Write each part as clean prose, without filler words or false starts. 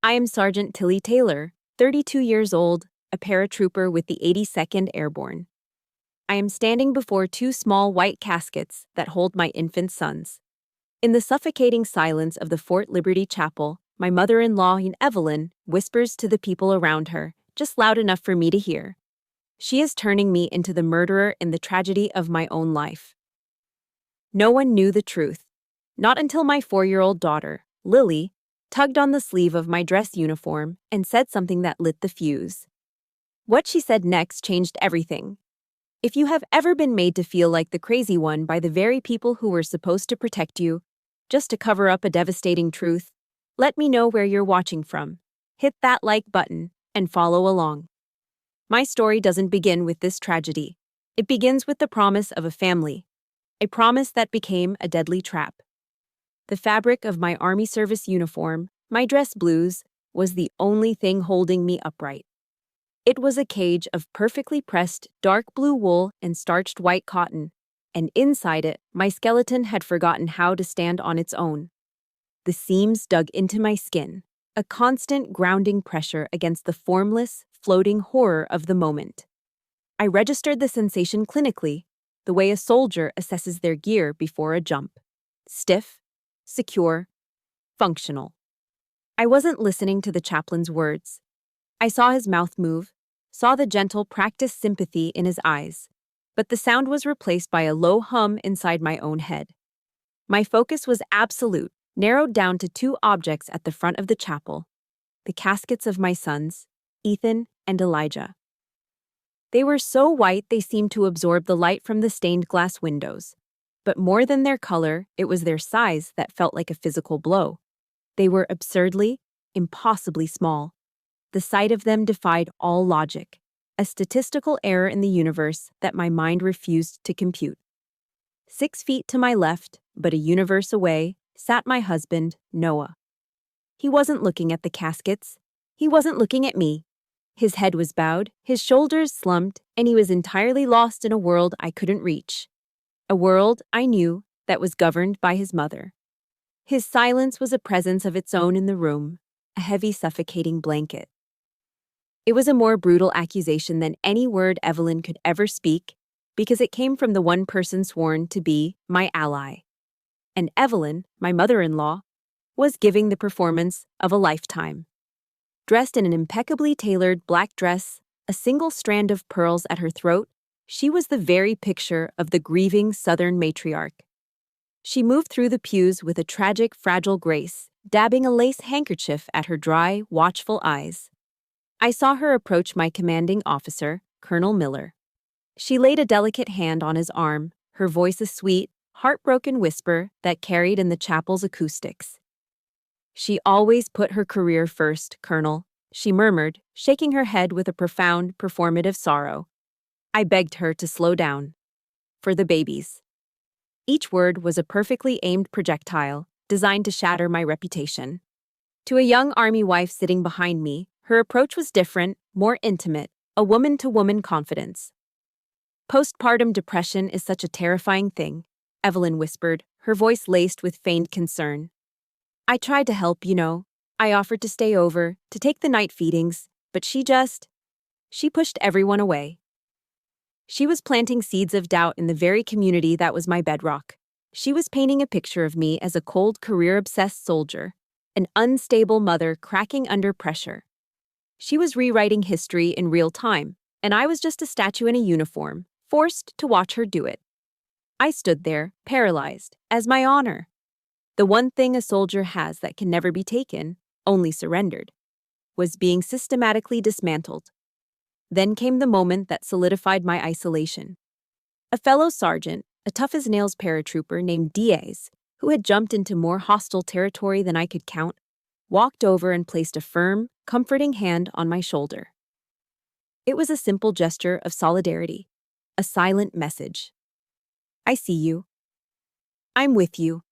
I am Sergeant Tilly Taylor, 32 years old, a paratrooper with the 82nd Airborne. I am standing before two small white caskets that hold my infant sons. In the suffocating silence of the Fort Liberty Chapel, my mother-in-law, Evelyn, whispers to the people around her, just loud enough for me to hear. She is turning me into the murderer in the tragedy of my own life. No one knew the truth. Not until my 4-year-old daughter, Lily, tugged on the sleeve of my dress uniform and said something that lit the fuse. What she said next changed everything. If you have ever been made to feel like the crazy one by the very people who were supposed to protect you, just to cover up a devastating truth, let me know where you're watching from. Hit that like button and follow along. My story doesn't begin with this tragedy. It begins with the promise of a family, a promise that became a deadly trap. The fabric of my Army service uniform, my dress blues, was the only thing holding me upright. It was a cage of perfectly pressed dark blue wool and starched white cotton, and inside it, my skeleton had forgotten how to stand on its own. The seams dug into my skin, a constant grounding pressure against the formless, floating horror of the moment. I registered the sensation clinically, the way a soldier assesses their gear before a jump. Stiff, secure, functional. I wasn't listening to the chaplain's words. I saw his mouth move, saw the gentle, practiced sympathy in his eyes, but the sound was replaced by a low hum inside my own head. My focus was absolute, narrowed down to two objects at the front of the chapel, the caskets of my sons, Ethan and Elijah. They were so white they seemed to absorb the light from the stained glass windows. But more than their color, it was their size that felt like a physical blow. They were absurdly, impossibly small. The sight of them defied all logic, a statistical error in the universe that my mind refused to compute. 6 feet to my left, but a universe away, sat my husband, Noah. He wasn't looking at the caskets. He wasn't looking at me. His head was bowed, his shoulders slumped, and he was entirely lost in a world I couldn't reach. A world, I knew, that was governed by his mother. His silence was a presence of its own in the room, a heavy, suffocating blanket. It was a more brutal accusation than any word Evelyn could ever speak, because it came from the one person sworn to be my ally. And Evelyn, my mother-in-law, was giving the performance of a lifetime. Dressed in an impeccably tailored black dress, a single strand of pearls at her throat, she was the very picture of the grieving Southern matriarch. She moved through the pews with a tragic, fragile grace, dabbing a lace handkerchief at her dry, watchful eyes. I saw her approach my commanding officer, Colonel Miller. She laid a delicate hand on his arm, her voice a sweet, heartbroken whisper that carried in the chapel's acoustics. "She always put her career first, Colonel," she murmured, shaking her head with a profound, performative sorrow. I begged her to slow down. For the babies. Each word was a perfectly aimed projectile, designed to shatter my reputation. To a young Army wife sitting behind me, her approach was different, more intimate, a woman-to-woman confidence. "Postpartum depression is such a terrifying thing," Evelyn whispered, her voice laced with feigned concern. "I tried to help, you know. I offered to stay over, to take the night feedings, but she pushed everyone away." She was planting seeds of doubt in the very community that was my bedrock. She was painting a picture of me as a cold, career-obsessed soldier, an unstable mother cracking under pressure. She was rewriting history in real time, and I was just a statue in a uniform, forced to watch her do it. I stood there, paralyzed, as my honor. The one thing a soldier has that can never be taken, only surrendered, was being systematically dismantled. Then came the moment that solidified my isolation. A fellow sergeant, a tough-as-nails paratrooper named Diaz, who had jumped into more hostile territory than I could count, walked over and placed a firm, comforting hand on my shoulder. It was a simple gesture of solidarity, a silent message. "I see you. I'm with you."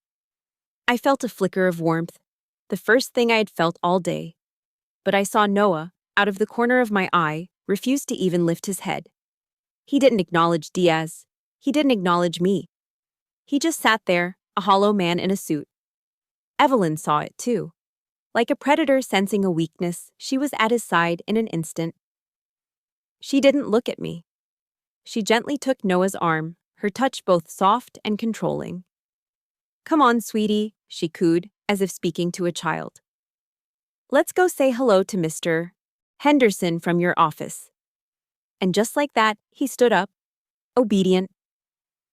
I felt a flicker of warmth, the first thing I had felt all day. But I saw Noah, out of the corner of my eye, refused to even lift his head. He didn't acknowledge Diaz. He didn't acknowledge me. He just sat there, a hollow man in a suit. Evelyn saw it too. Like a predator sensing a weakness, she was at his side in an instant. She didn't look at me. She gently took Noah's arm, her touch both soft and controlling. "Come on, sweetie," she cooed, as if speaking to a child. "Let's go say hello to Mr. Henderson from your office." And just like that, he stood up, obedient.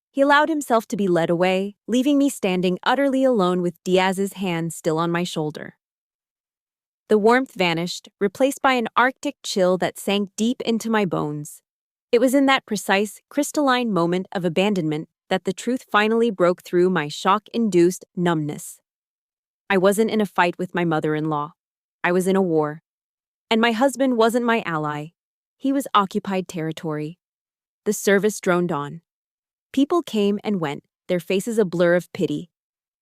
He allowed himself to be led away, leaving me standing utterly alone with Diaz's hand still on my shoulder. The warmth vanished, replaced by an arctic chill that sank deep into my bones. It was in that precise, crystalline moment of abandonment that the truth finally broke through my shock-induced numbness. I wasn't in a fight with my mother-in-law. I was in a war. And my husband wasn't my ally. He was occupied territory. The service droned on. People came and went, their faces a blur of pity.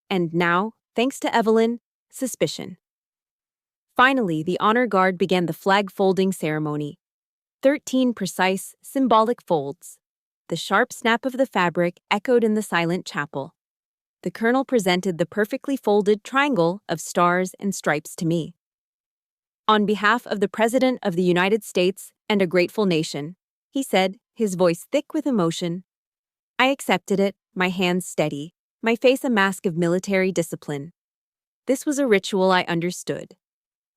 And now, thanks to Evelyn, suspicion. Finally, the honor guard began the flag-folding ceremony. 13 precise, symbolic folds. The sharp snap of the fabric echoed in the silent chapel. The colonel presented the perfectly folded triangle of stars and stripes to me. "On behalf of the President of the United States and a grateful nation," he said, his voice thick with emotion. I accepted it, my hands steady, my face a mask of military discipline. This was a ritual I understood.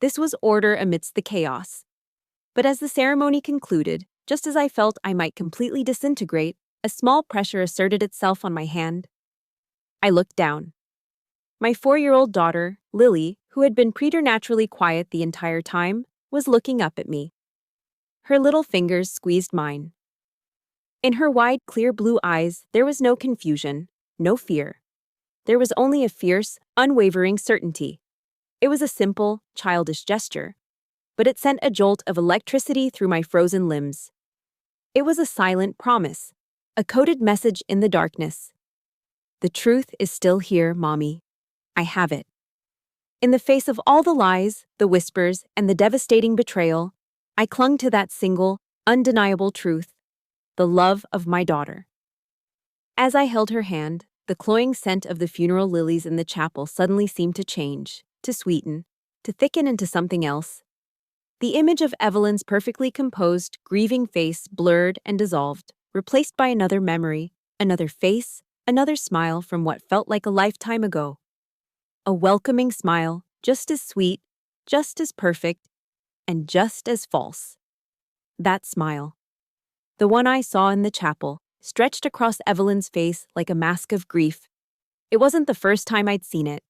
This was order amidst the chaos. But as the ceremony concluded, just as I felt I might completely disintegrate, a small pressure asserted itself on my hand. I looked down. My 4-year-old daughter, Lily, who had been preternaturally quiet the entire time, was looking up at me. Her little fingers squeezed mine. In her wide, clear blue eyes, there was no confusion, no fear. There was only a fierce, unwavering certainty. It was a simple, childish gesture, but it sent a jolt of electricity through my frozen limbs. It was a silent promise, a coded message in the darkness. "The truth is still here, Mommy. I have it." In the face of all the lies, the whispers, and the devastating betrayal, I clung to that single, undeniable truth, the love of my daughter. As I held her hand, the cloying scent of the funeral lilies in the chapel suddenly seemed to change, to sweeten, to thicken into something else. The image of Evelyn's perfectly composed, grieving face blurred and dissolved, replaced by another memory, another face, another smile from what felt like a lifetime ago. A welcoming smile, just as sweet, just as perfect, and just as false. That smile. The one I saw in the chapel, stretched across Evelyn's face like a mask of grief. It wasn't the first time I'd seen it.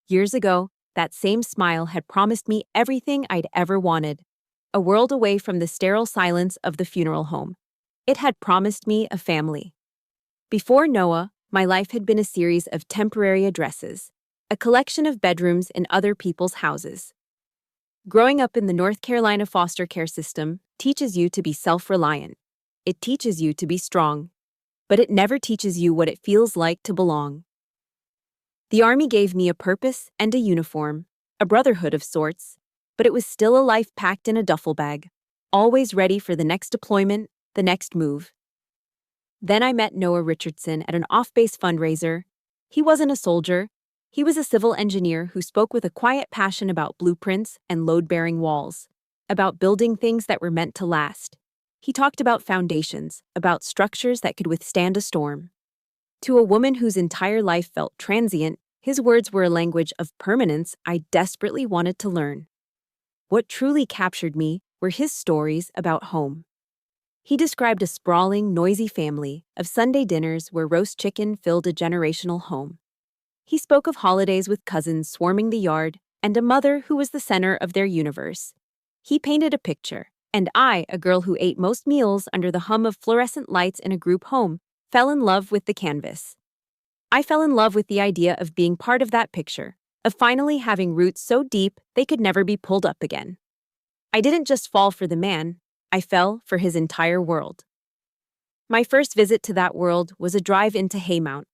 Years ago, that same smile had promised me everything I'd ever wanted. A world away from the sterile silence of the funeral home. It had promised me a family. Before Noah, my life had been a series of temporary addresses, a collection of bedrooms in other people's houses. Growing up in the North Carolina foster care system teaches you to be self-reliant. It teaches you to be strong, but it never teaches you what it feels like to belong. The Army gave me a purpose and a uniform, a brotherhood of sorts, but it was still a life packed in a duffel bag, always ready for the next deployment, the next move. Then I met Noah Richardson at an off-base fundraiser. He wasn't a soldier. He was a civil engineer who spoke with a quiet passion about blueprints and load-bearing walls, about building things that were meant to last. He talked about foundations, about structures that could withstand a storm. To a woman whose entire life felt transient, his words were a language of permanence I desperately wanted to learn. What truly captured me were his stories about home. He described a sprawling, noisy family of Sunday dinners where roast chicken filled a generational home. He spoke of holidays with cousins swarming the yard and a mother who was the center of their universe. He painted a picture, and I, a girl who ate most meals under the hum of fluorescent lights in a group home, fell in love with the canvas. I fell in love with the idea of being part of that picture, of finally having roots so deep they could never be pulled up again. I didn't just fall for the man, I fell for his entire world. My first visit to that world was a drive into Haymount,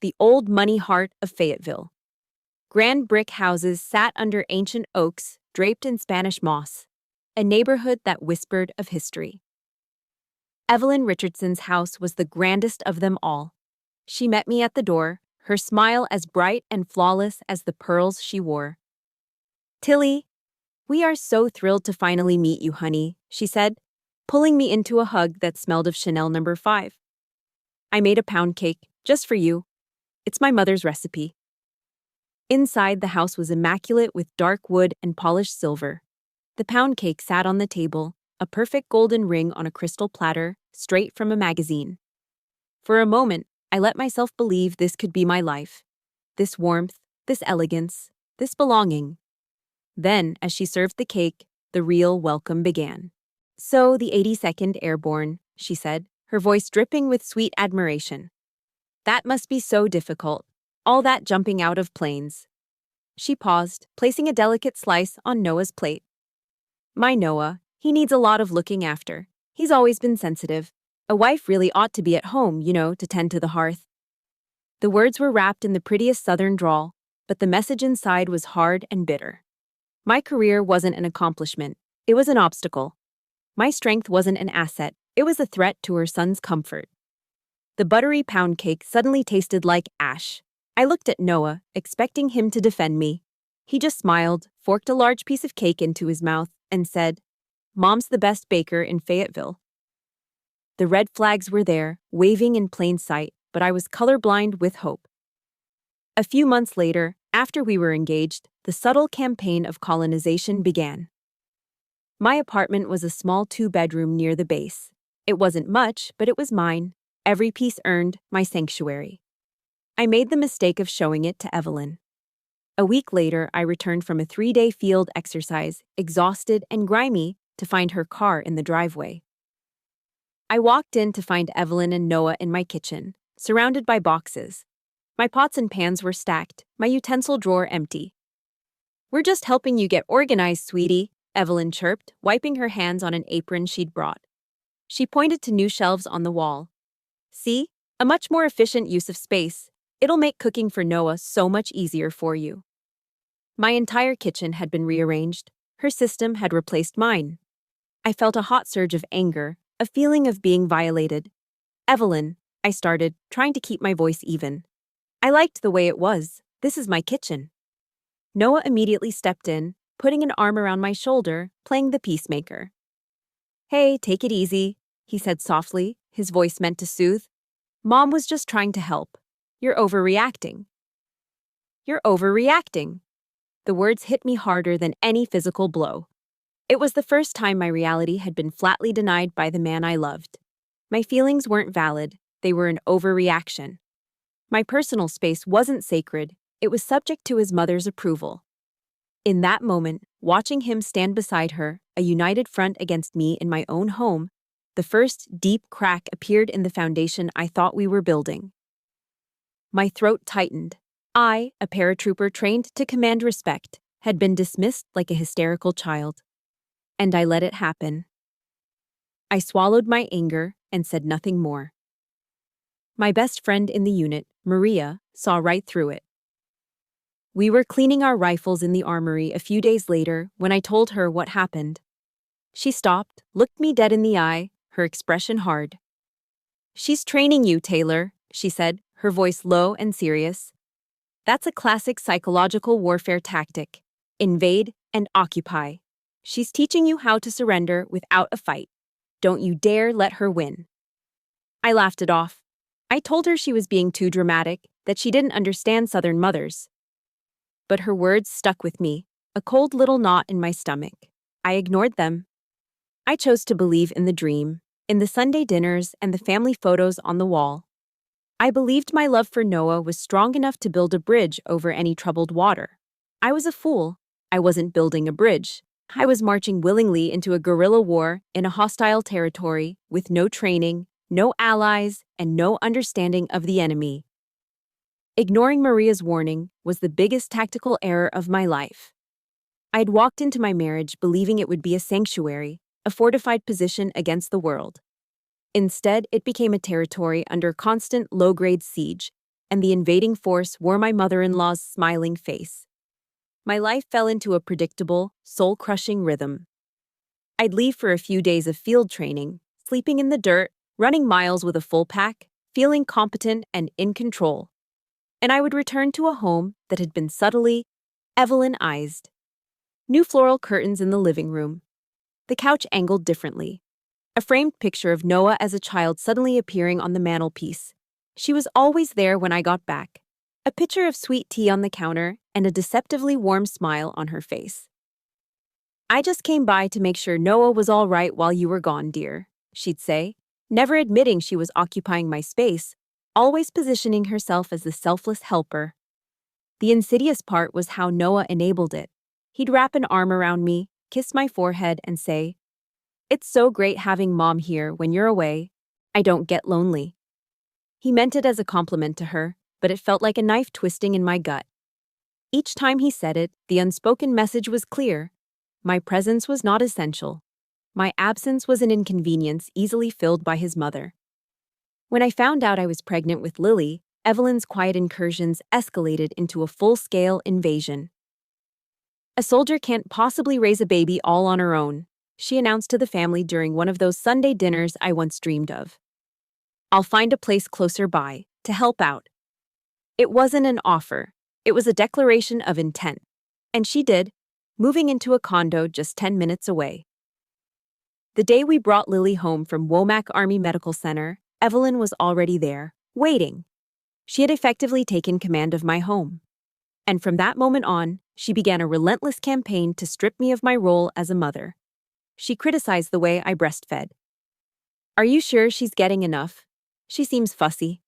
the old money heart of Fayetteville. Grand brick houses sat under ancient oaks draped in Spanish moss, a neighborhood that whispered of history. Evelyn Richardson's house was the grandest of them all. She met me at the door, her smile as bright and flawless as the pearls she wore. Tilly, we are so thrilled to finally meet you, honey, she said, pulling me into a hug that smelled of Chanel number 5. I made a pound cake, just for you. It's my mother's recipe. Inside, the house was immaculate with dark wood and polished silver. The pound cake sat on the table, a perfect golden ring on a crystal platter, straight from a magazine. For a moment, I let myself believe this could be my life. This warmth, this elegance, this belonging. Then, as she served the cake, the real welcome began. "So, the 82nd Airborne," she said, her voice dripping with sweet admiration. "That must be so difficult, all that jumping out of planes." She paused, placing a delicate slice on Noah's plate. "My Noah, he needs a lot of looking after. He's always been sensitive. A wife really ought to be at home, to tend to the hearth." The words were wrapped in the prettiest southern drawl, but the message inside was hard and bitter. My career wasn't an accomplishment, it was an obstacle. My strength wasn't an asset, it was a threat to her son's comfort. The buttery pound cake suddenly tasted like ash. I looked at Noah, expecting him to defend me. He just smiled, forked a large piece of cake into his mouth, and said, "Mom's the best baker in Fayetteville." The red flags were there, waving in plain sight, but I was colorblind with hope. A few months later, after we were engaged, the subtle campaign of colonization began. My apartment was a small 2-bedroom near the base. It wasn't much, but it was mine. Every piece earned, my sanctuary. I made the mistake of showing it to Evelyn. A week later, I returned from a 3-day field exercise, exhausted and grimy, to find her car in the driveway. I walked in to find Evelyn and Noah in my kitchen, surrounded by boxes. My pots and pans were stacked, my utensil drawer empty. "We're just helping you get organized, sweetie," Evelyn chirped, wiping her hands on an apron she'd brought. She pointed to new shelves on the wall. "See? A much more efficient use of space. It'll make cooking for Noah so much easier for you." My entire kitchen had been rearranged. Her system had replaced mine. I felt a hot surge of anger, a feeling of being violated. "Evelyn," I started, trying to keep my voice even. "I liked the way it was. This is my kitchen." Noah immediately stepped in, putting an arm around my shoulder, playing the peacemaker. "Hey, take it easy," he said softly, his voice meant to soothe. "Mom was just trying to help. You're overreacting." "You're overreacting." The words hit me harder than any physical blow. It was the first time my reality had been flatly denied by the man I loved. My feelings weren't valid, they were an overreaction. My personal space wasn't sacred, it was subject to his mother's approval. In that moment, watching him stand beside her, a united front against me in my own home, the first deep crack appeared in the foundation I thought we were building. My throat tightened. I, a paratrooper trained to command respect, had been dismissed like a hysterical child. And I let it happen. I swallowed my anger and said nothing more. My best friend in the unit, Maria, saw right through it. We were cleaning our rifles in the armory a few days later when I told her what happened. She stopped, looked me dead in the eye, her expression hard. "She's training you, Taylor," she said, her voice low and serious. "That's a classic psychological warfare tactic. Invade and occupy. She's teaching you how to surrender without a fight. Don't you dare let her win." I laughed it off. I told her she was being too dramatic, that she didn't understand Southern mothers. But her words stuck with me, a cold little knot in my stomach. I ignored them. I chose to believe in the dream, in the Sunday dinners and the family photos on the wall. I believed my love for Noah was strong enough to build a bridge over any troubled water. I was a fool. I wasn't building a bridge. I was marching willingly into a guerrilla war in a hostile territory with no training, no allies, and no understanding of the enemy. Ignoring Maria's warning was the biggest tactical error of my life. I had walked into my marriage believing it would be a sanctuary, a fortified position against the world. Instead, it became a territory under constant low-grade siege, and the invading force wore my mother-in-law's smiling face. My life fell into a predictable, soul-crushing rhythm. I'd leave for a few days of field training, sleeping in the dirt, running miles with a full pack, feeling competent and in control. And I would return to a home that had been subtly Evelynized. New floral curtains in the living room. The couch angled differently. A framed picture of Noah as a child suddenly appearing on the mantelpiece. She was always there when I got back. A pitcher of sweet tea on the counter and a deceptively warm smile on her face. "I just came by to make sure Noah was all right while you were gone, dear," she'd say, never admitting she was occupying my space, always positioning herself as the selfless helper. The insidious part was how Noah enabled it. He'd wrap an arm around me, kiss my forehead, and say, "It's so great having Mom here when you're away. I don't get lonely." He meant it as a compliment to her, but it felt like a knife twisting in my gut. Each time he said it, the unspoken message was clear. My presence was not essential. My absence was an inconvenience easily filled by his mother. When I found out I was pregnant with Lily, Evelyn's quiet incursions escalated into a full-scale invasion. "A soldier can't possibly raise a baby all on her own," she announced to the family during one of those Sunday dinners I once dreamed of. "I'll find a place closer by, to help out." It wasn't an offer, it was a declaration of intent. And she did, moving into a condo just 10 minutes away. The day we brought Lily home from Womack Army Medical Center, Evelyn was already there, waiting. She had effectively taken command of my home. And from that moment on, she began a relentless campaign to strip me of my role as a mother. She criticized the way I breastfed. "Are you sure she's getting enough? She seems fussy."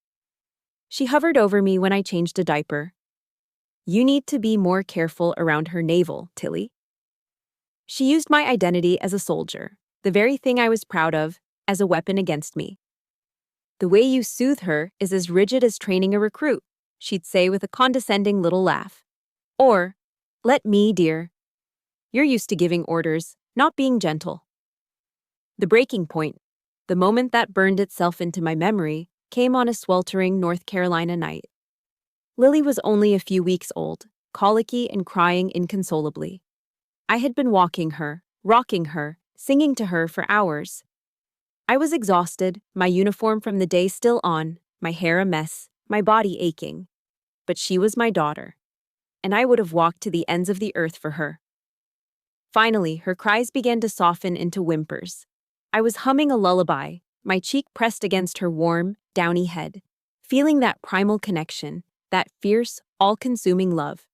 She hovered over me when I changed a diaper. "You need to be more careful around her navel, Tilly." She used my identity as a soldier, the very thing I was proud of, as a weapon against me. "The way you soothe her is as rigid as training a recruit," she'd say with a condescending little laugh. Or, "Let me, dear. You're used to giving orders, not being gentle." The breaking point, the moment that burned itself into my memory, came on a sweltering North Carolina night. Lily was only a few weeks old, colicky and crying inconsolably. I had been walking her, rocking her, singing to her for hours. I was exhausted, my uniform from the day still on, my hair a mess, my body aching. But she was my daughter, and I would have walked to the ends of the earth for her. Finally, her cries began to soften into whimpers. I was humming a lullaby, my cheek pressed against her warm, downy head, feeling that primal connection, that fierce, all-consuming love.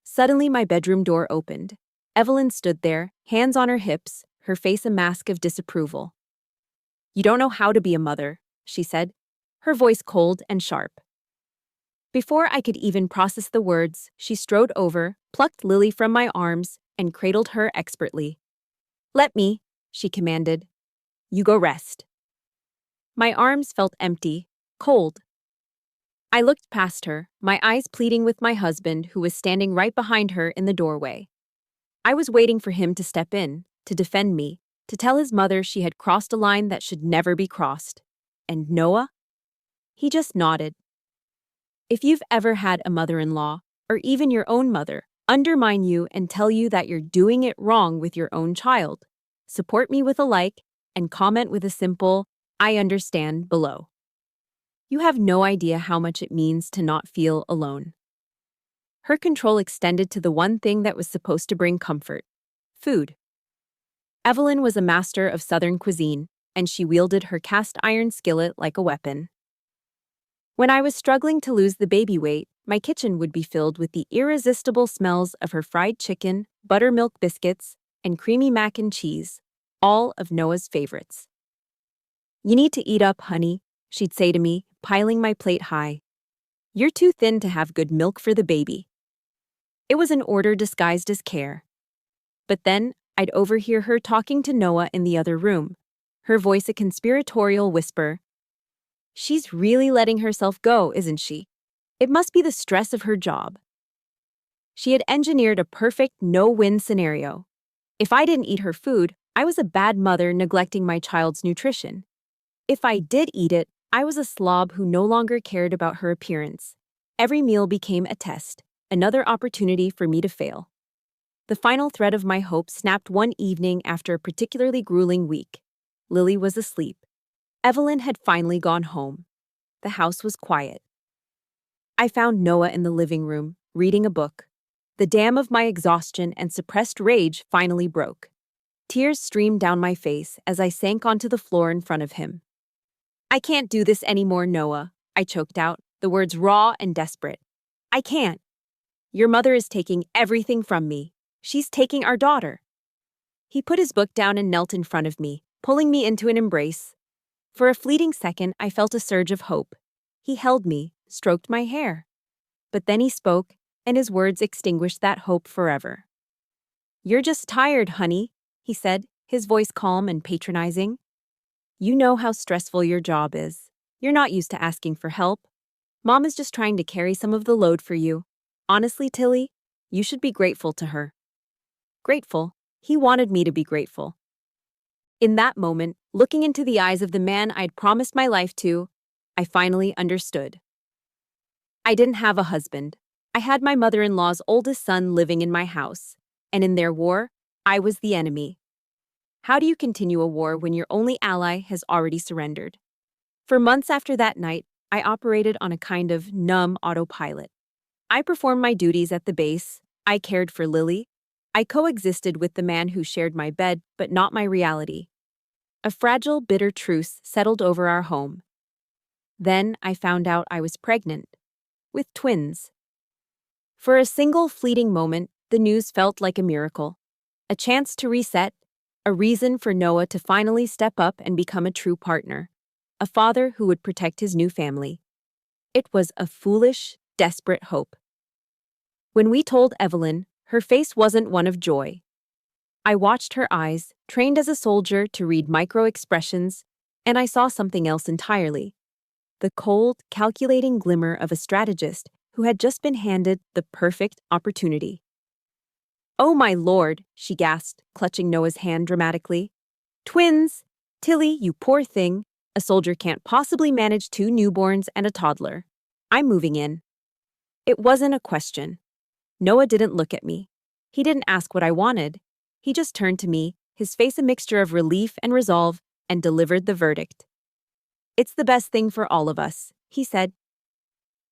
Suddenly, my bedroom door opened. Evelyn stood there, hands on her hips, her face a mask of disapproval. "You don't know how to be a mother," she said, her voice cold and sharp. Before I could even process the words, she strode over, plucked Lily from my arms, and cradled her expertly. "Let me," she commanded. "You go rest." My arms felt empty, cold. I looked past her, my eyes pleading with my husband, who was standing right behind her in the doorway. I was waiting for him to step in, to defend me, to tell his mother she had crossed a line that should never be crossed. And Noah? He just nodded. If you've ever had a mother-in-law, or even your own mother, undermine you and tell you that you're doing it wrong with your own child, support me with a like and comment with a simple, "I understand," below. You have no idea how much it means to not feel alone. Her control extended to the one thing that was supposed to bring comfort: food. Evelyn was a master of Southern cuisine, and she wielded her cast-iron skillet like a weapon. When I was struggling to lose the baby weight, my kitchen would be filled with the irresistible smells of her fried chicken, buttermilk biscuits, and creamy mac and cheese, all of Noah's favorites. "You need to eat up, honey," she'd say to me, piling my plate high. "You're too thin to have good milk for the baby." It was an order disguised as care. But then, I'd overhear her talking to Noah in the other room, her voice a conspiratorial whisper. "She's really letting herself go, isn't she? It must be the stress of her job." She had engineered a perfect no-win scenario. If I didn't eat her food, I was a bad mother neglecting my child's nutrition. If I did eat it, I was a slob who no longer cared about her appearance. Every meal became a test, another opportunity for me to fail. The final thread of my hope snapped one evening after a particularly grueling week. Lily was asleep. Evelyn had finally gone home. The house was quiet. I found Noah in the living room, reading a book. The dam of my exhaustion and suppressed rage finally broke. Tears streamed down my face as I sank onto the floor in front of him. "I can't do this anymore, Noah," I choked out, the words raw and desperate. "I can't. Your mother is taking everything from me. She's taking our daughter." He put his book down and knelt in front of me, pulling me into an embrace. For a fleeting second, I felt a surge of hope. He held me, stroked my hair. But then he spoke, and his words extinguished that hope forever. "You're just tired, honey," he said, his voice calm and patronizing. "You know how stressful your job is. You're not used to asking for help. Mom is just trying to carry some of the load for you. Honestly, Tilly, you should be grateful to her." Grateful? He wanted me to be grateful. In that moment, looking into the eyes of the man I'd promised my life to, I finally understood. I didn't have a husband. I had my mother-in-law's oldest son living in my house, and in their war, I was the enemy. How do you continue a war when your only ally has already surrendered? For months after that night, I operated on a kind of numb autopilot. I performed my duties at the base, I cared for Lily, I coexisted with the man who shared my bed but not my reality. A fragile, bitter truce settled over our home. Then I found out I was pregnant, with twins. For a single fleeting moment, the news felt like a miracle. A chance to reset, a reason for Noah to finally step up and become a true partner, a father who would protect his new family. It was a foolish, desperate hope. When we told Evelyn, her face wasn't one of joy. I watched her eyes, trained as a soldier to read micro-expressions, and I saw something else entirely. The cold, calculating glimmer of a strategist who had just been handed the perfect opportunity. "Oh my lord," she gasped, clutching Noah's hand dramatically. "Twins! Tilly, you poor thing. A soldier can't possibly manage 2 newborns and a toddler. I'm moving in." It wasn't a question. Noah didn't look at me. He didn't ask what I wanted. He just turned to me, his face a mixture of relief and resolve, and delivered the verdict. "It's the best thing for all of us," he said.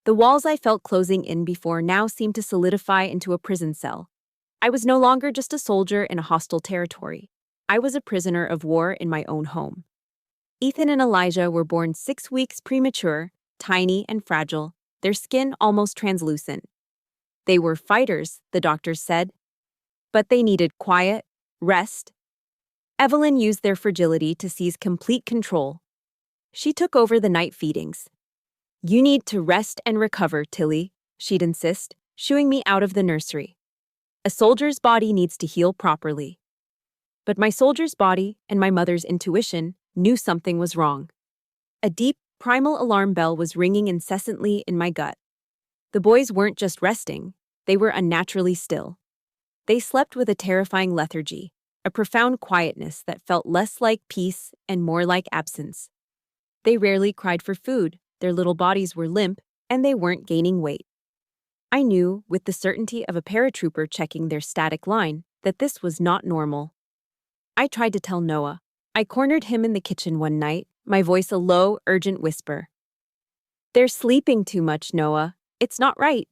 The walls I felt closing in before now seemed to solidify into a prison cell. I was no longer just a soldier in a hostile territory. I was a prisoner of war in my own home. Ethan and Elijah were born 6 weeks premature, tiny and fragile, their skin almost translucent. They were fighters, the doctors said. But they needed quiet, rest. Evelyn used their fragility to seize complete control. She took over the night feedings. "You need to rest and recover, Tilly," she'd insist, shooing me out of the nursery. "A soldier's body needs to heal properly." But my soldier's body and my mother's intuition knew something was wrong. A deep, primal alarm bell was ringing incessantly in my gut. The boys weren't just resting, they were unnaturally still. They slept with a terrifying lethargy, a profound quietness that felt less like peace and more like absence. They rarely cried for food, their little bodies were limp, and they weren't gaining weight. I knew, with the certainty of a paratrooper checking their static line, that this was not normal. I tried to tell Noah. I cornered him in the kitchen one night, my voice a low, urgent whisper. "They're sleeping too much, Noah. It's not right."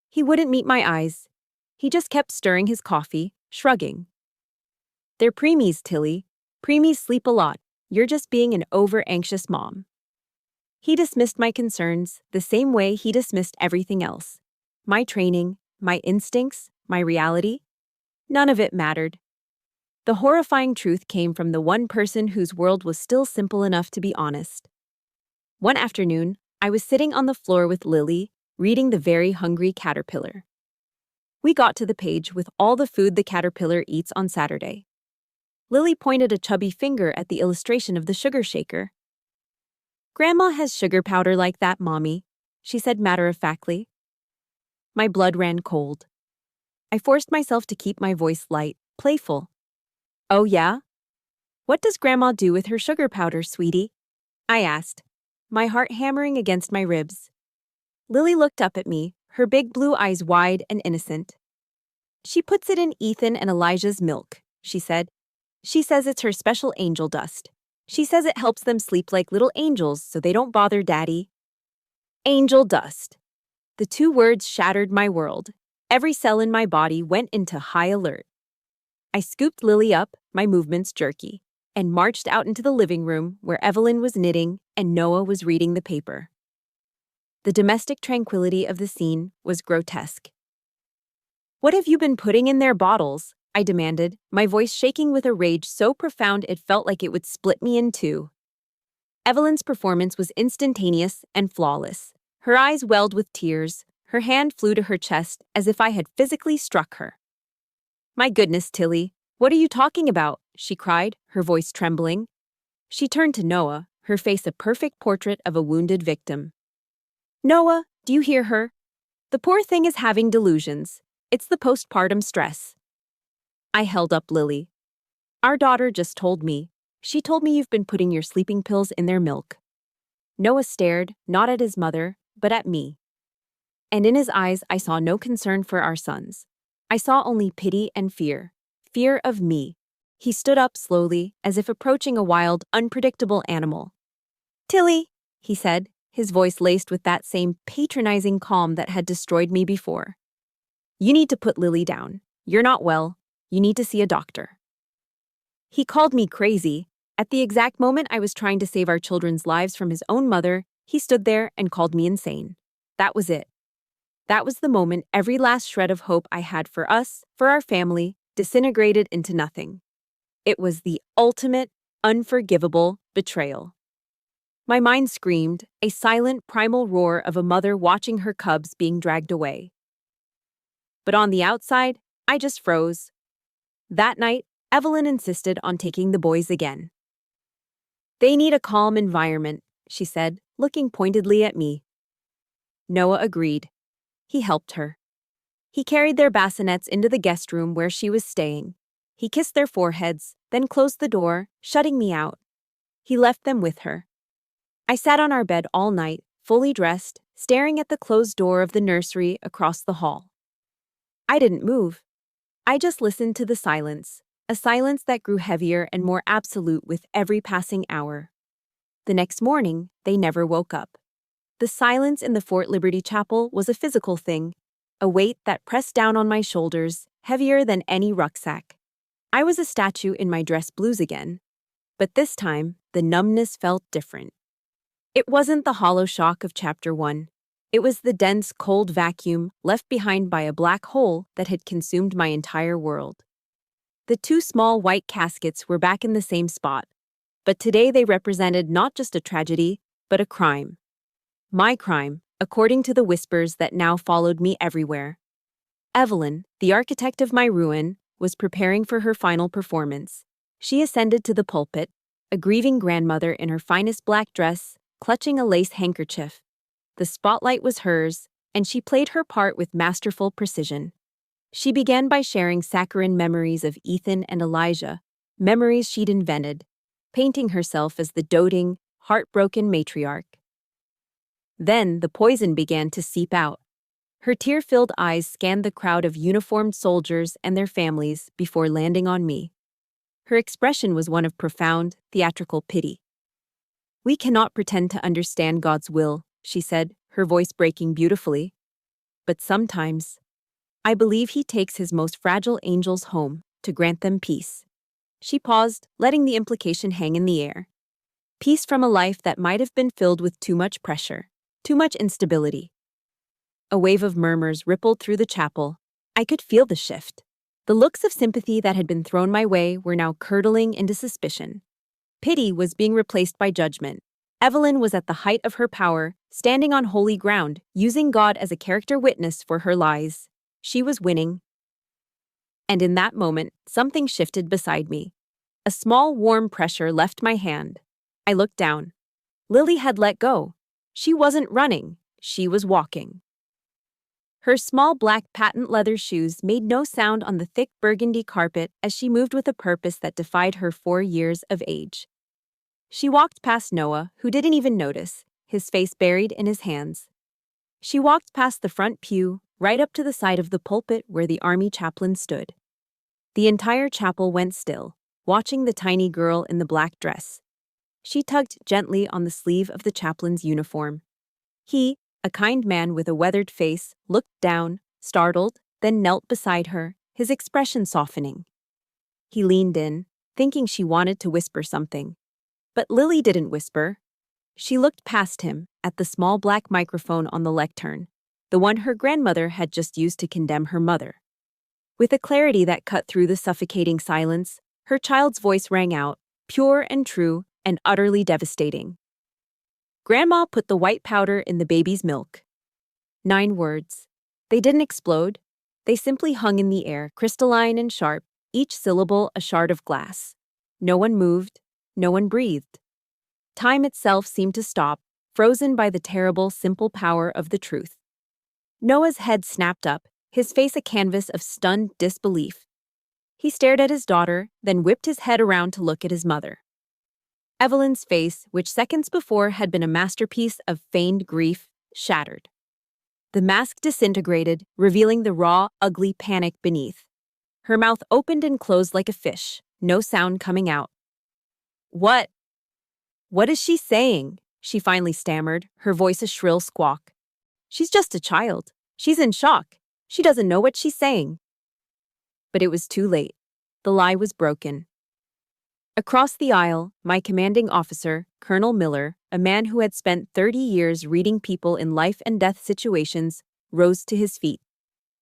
He wouldn't meet my eyes. He just kept stirring his coffee, shrugging. "They're preemies, Tilly. Preemies sleep a lot. You're just being an over-anxious mom." He dismissed my concerns the same way he dismissed everything else. My training, my instincts, my reality. None of it mattered. The horrifying truth came from the one person whose world was still simple enough to be honest. One afternoon, I was sitting on the floor with Lily, reading The Very Hungry Caterpillar. We got to the page with all the food the caterpillar eats on Saturday. Lily pointed a chubby finger at the illustration of the sugar shaker. "Grandma has sugar powder like that, Mommy," she said matter-of-factly. My blood ran cold. I forced myself to keep my voice light, playful. "Oh yeah? What does Grandma do with her sugar powder, sweetie?" I asked, my heart hammering against my ribs. Lily looked up at me, her big blue eyes wide and innocent. "She puts it in Ethan and Elijah's milk," she said. "She says it's her special angel dust. She says it helps them sleep like little angels so they don't bother Daddy." Angel dust. The 2 words shattered my world. Every cell in my body went into high alert. I scooped Lily up, my movements jerky, and marched out into the living room where Evelyn was knitting and Noah was reading the paper. The domestic tranquility of the scene was grotesque. "What have you been putting in their bottles?" I demanded, my voice shaking with a rage so profound it felt like it would split me in two. Evelyn's performance was instantaneous and flawless. Her eyes welled with tears, her hand flew to her chest as if I had physically struck her. "My goodness, Tilly, what are you talking about?" she cried, her voice trembling. She turned to Noah, her face a perfect portrait of a wounded victim. "Noah, do you hear her? The poor thing is having delusions. It's the postpartum stress." I held up Lily. "Our daughter just told me. She told me you've been putting your sleeping pills in their milk." Noah stared, not at his mother, but at me. And in his eyes I saw no concern for our sons. I saw only pity and fear. Fear of me. He stood up slowly, as if approaching a wild, unpredictable animal. "Tilly," he said, his voice laced with that same patronizing calm that had destroyed me before. "You need to put Lily down. You're not well. You need to see a doctor." He called me crazy. At the exact moment I was trying to save our children's lives from his own mother, he stood there and called me insane. That was it. That was the moment every last shred of hope I had for us, for our family, disintegrated into nothing. It was the ultimate, unforgivable betrayal. My mind screamed, a silent, primal roar of a mother watching her cubs being dragged away. But on the outside, I just froze. That night, Evelyn insisted on taking the boys again. "They need a calm environment," she said, looking pointedly at me. Noah agreed. He helped her. He carried their bassinets into the guest room where she was staying. He kissed their foreheads, then closed the door, shutting me out. He left them with her. I sat on our bed all night, fully dressed, staring at the closed door of the nursery across the hall. I didn't move. I just listened to the silence, a silence that grew heavier and more absolute with every passing hour. The next morning, they never woke up. The silence in the Fort Liberty Chapel was a physical thing, a weight that pressed down on my shoulders, heavier than any rucksack. I was a statue in my dress blues again, but this time, the numbness felt different. It wasn't the hollow shock of Chapter 1. It was the dense, cold vacuum left behind by a black hole that had consumed my entire world. The two small white caskets were back in the same spot, but today they represented not just a tragedy, but a crime. My crime, according to the whispers that now followed me everywhere. Evelyn, the architect of my ruin, was preparing for her final performance. She ascended to the pulpit, a grieving grandmother in her finest black dress, clutching a lace handkerchief. The spotlight was hers, and she played her part with masterful precision. She began by sharing saccharine memories of Ethan and Elijah, memories she'd invented, painting herself as the doting, heartbroken matriarch. Then the poison began to seep out. Her tear-filled eyes scanned the crowd of uniformed soldiers and their families before landing on me. Her expression was one of profound, theatrical pity. "We cannot pretend to understand God's will," she said, her voice breaking beautifully. "But sometimes, I believe He takes His most fragile angels home to grant them peace." She paused, letting the implication hang in the air. Peace from a life that might have been filled with too much pressure, too much instability. A wave of murmurs rippled through the chapel. I could feel the shift. The looks of sympathy that had been thrown my way were now curdling into suspicion. Pity was being replaced by judgment. Evelyn was at the height of her power, standing on holy ground, using God as a character witness for her lies. She was winning. And in that moment, something shifted beside me. A small, warm pressure left my hand. I looked down. Lily had let go. She wasn't running. She was walking. Her small black patent leather shoes made no sound on the thick burgundy carpet as she moved with a purpose that defied her 4 years of age. She walked past Noah, who didn't even notice, his face buried in his hands. She walked past the front pew, right up to the side of the pulpit where the army chaplain stood. The entire chapel went still, watching the tiny girl in the black dress. She tugged gently on the sleeve of the chaplain's uniform. He, a kind man with a weathered face, looked down, startled, then knelt beside her, his expression softening. He leaned in, thinking she wanted to whisper something. But Lily didn't whisper. She looked past him, at the small black microphone on the lectern, the one her grandmother had just used to condemn her mother. With a clarity that cut through the suffocating silence, her child's voice rang out, pure and true and utterly devastating. Grandma put the white powder in the baby's milk. 9 words. They didn't explode. They simply hung in the air, crystalline and sharp, each syllable a shard of glass. No one moved. No one breathed. Time itself seemed to stop, frozen by the terrible, simple power of the truth. Noah's head snapped up, his face a canvas of stunned disbelief. He stared at his daughter, then whipped his head around to look at his mother. Evelyn's face, which seconds before had been a masterpiece of feigned grief, shattered. The mask disintegrated, revealing the raw, ugly panic beneath. Her mouth opened and closed like a fish, no sound coming out. What is she saying? She finally stammered, her voice a shrill squawk. She's just a child. She's in shock. She doesn't know what she's saying. But it was too late. The lie was broken. Across the aisle, my commanding officer, Colonel Miller, a man who had spent 30 years reading people in life and death situations, rose to his feet.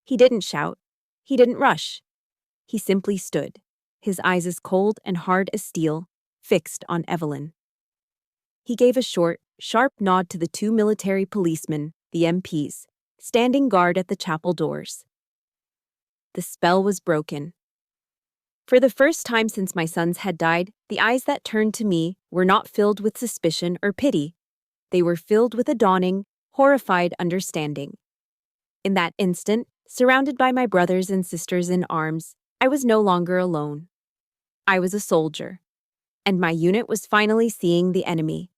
He didn't shout. He didn't rush. He simply stood, his eyes as cold and hard as steel, fixed on Evelyn. He gave a short, sharp nod to the 2 military policemen, the MPs, standing guard at the chapel doors. The spell was broken. For the first time since my sons had died, the eyes that turned to me were not filled with suspicion or pity. They were filled with a dawning, horrified understanding. In that instant, surrounded by my brothers and sisters in arms, I was no longer alone. I was a soldier. And my unit was finally seeing the enemy.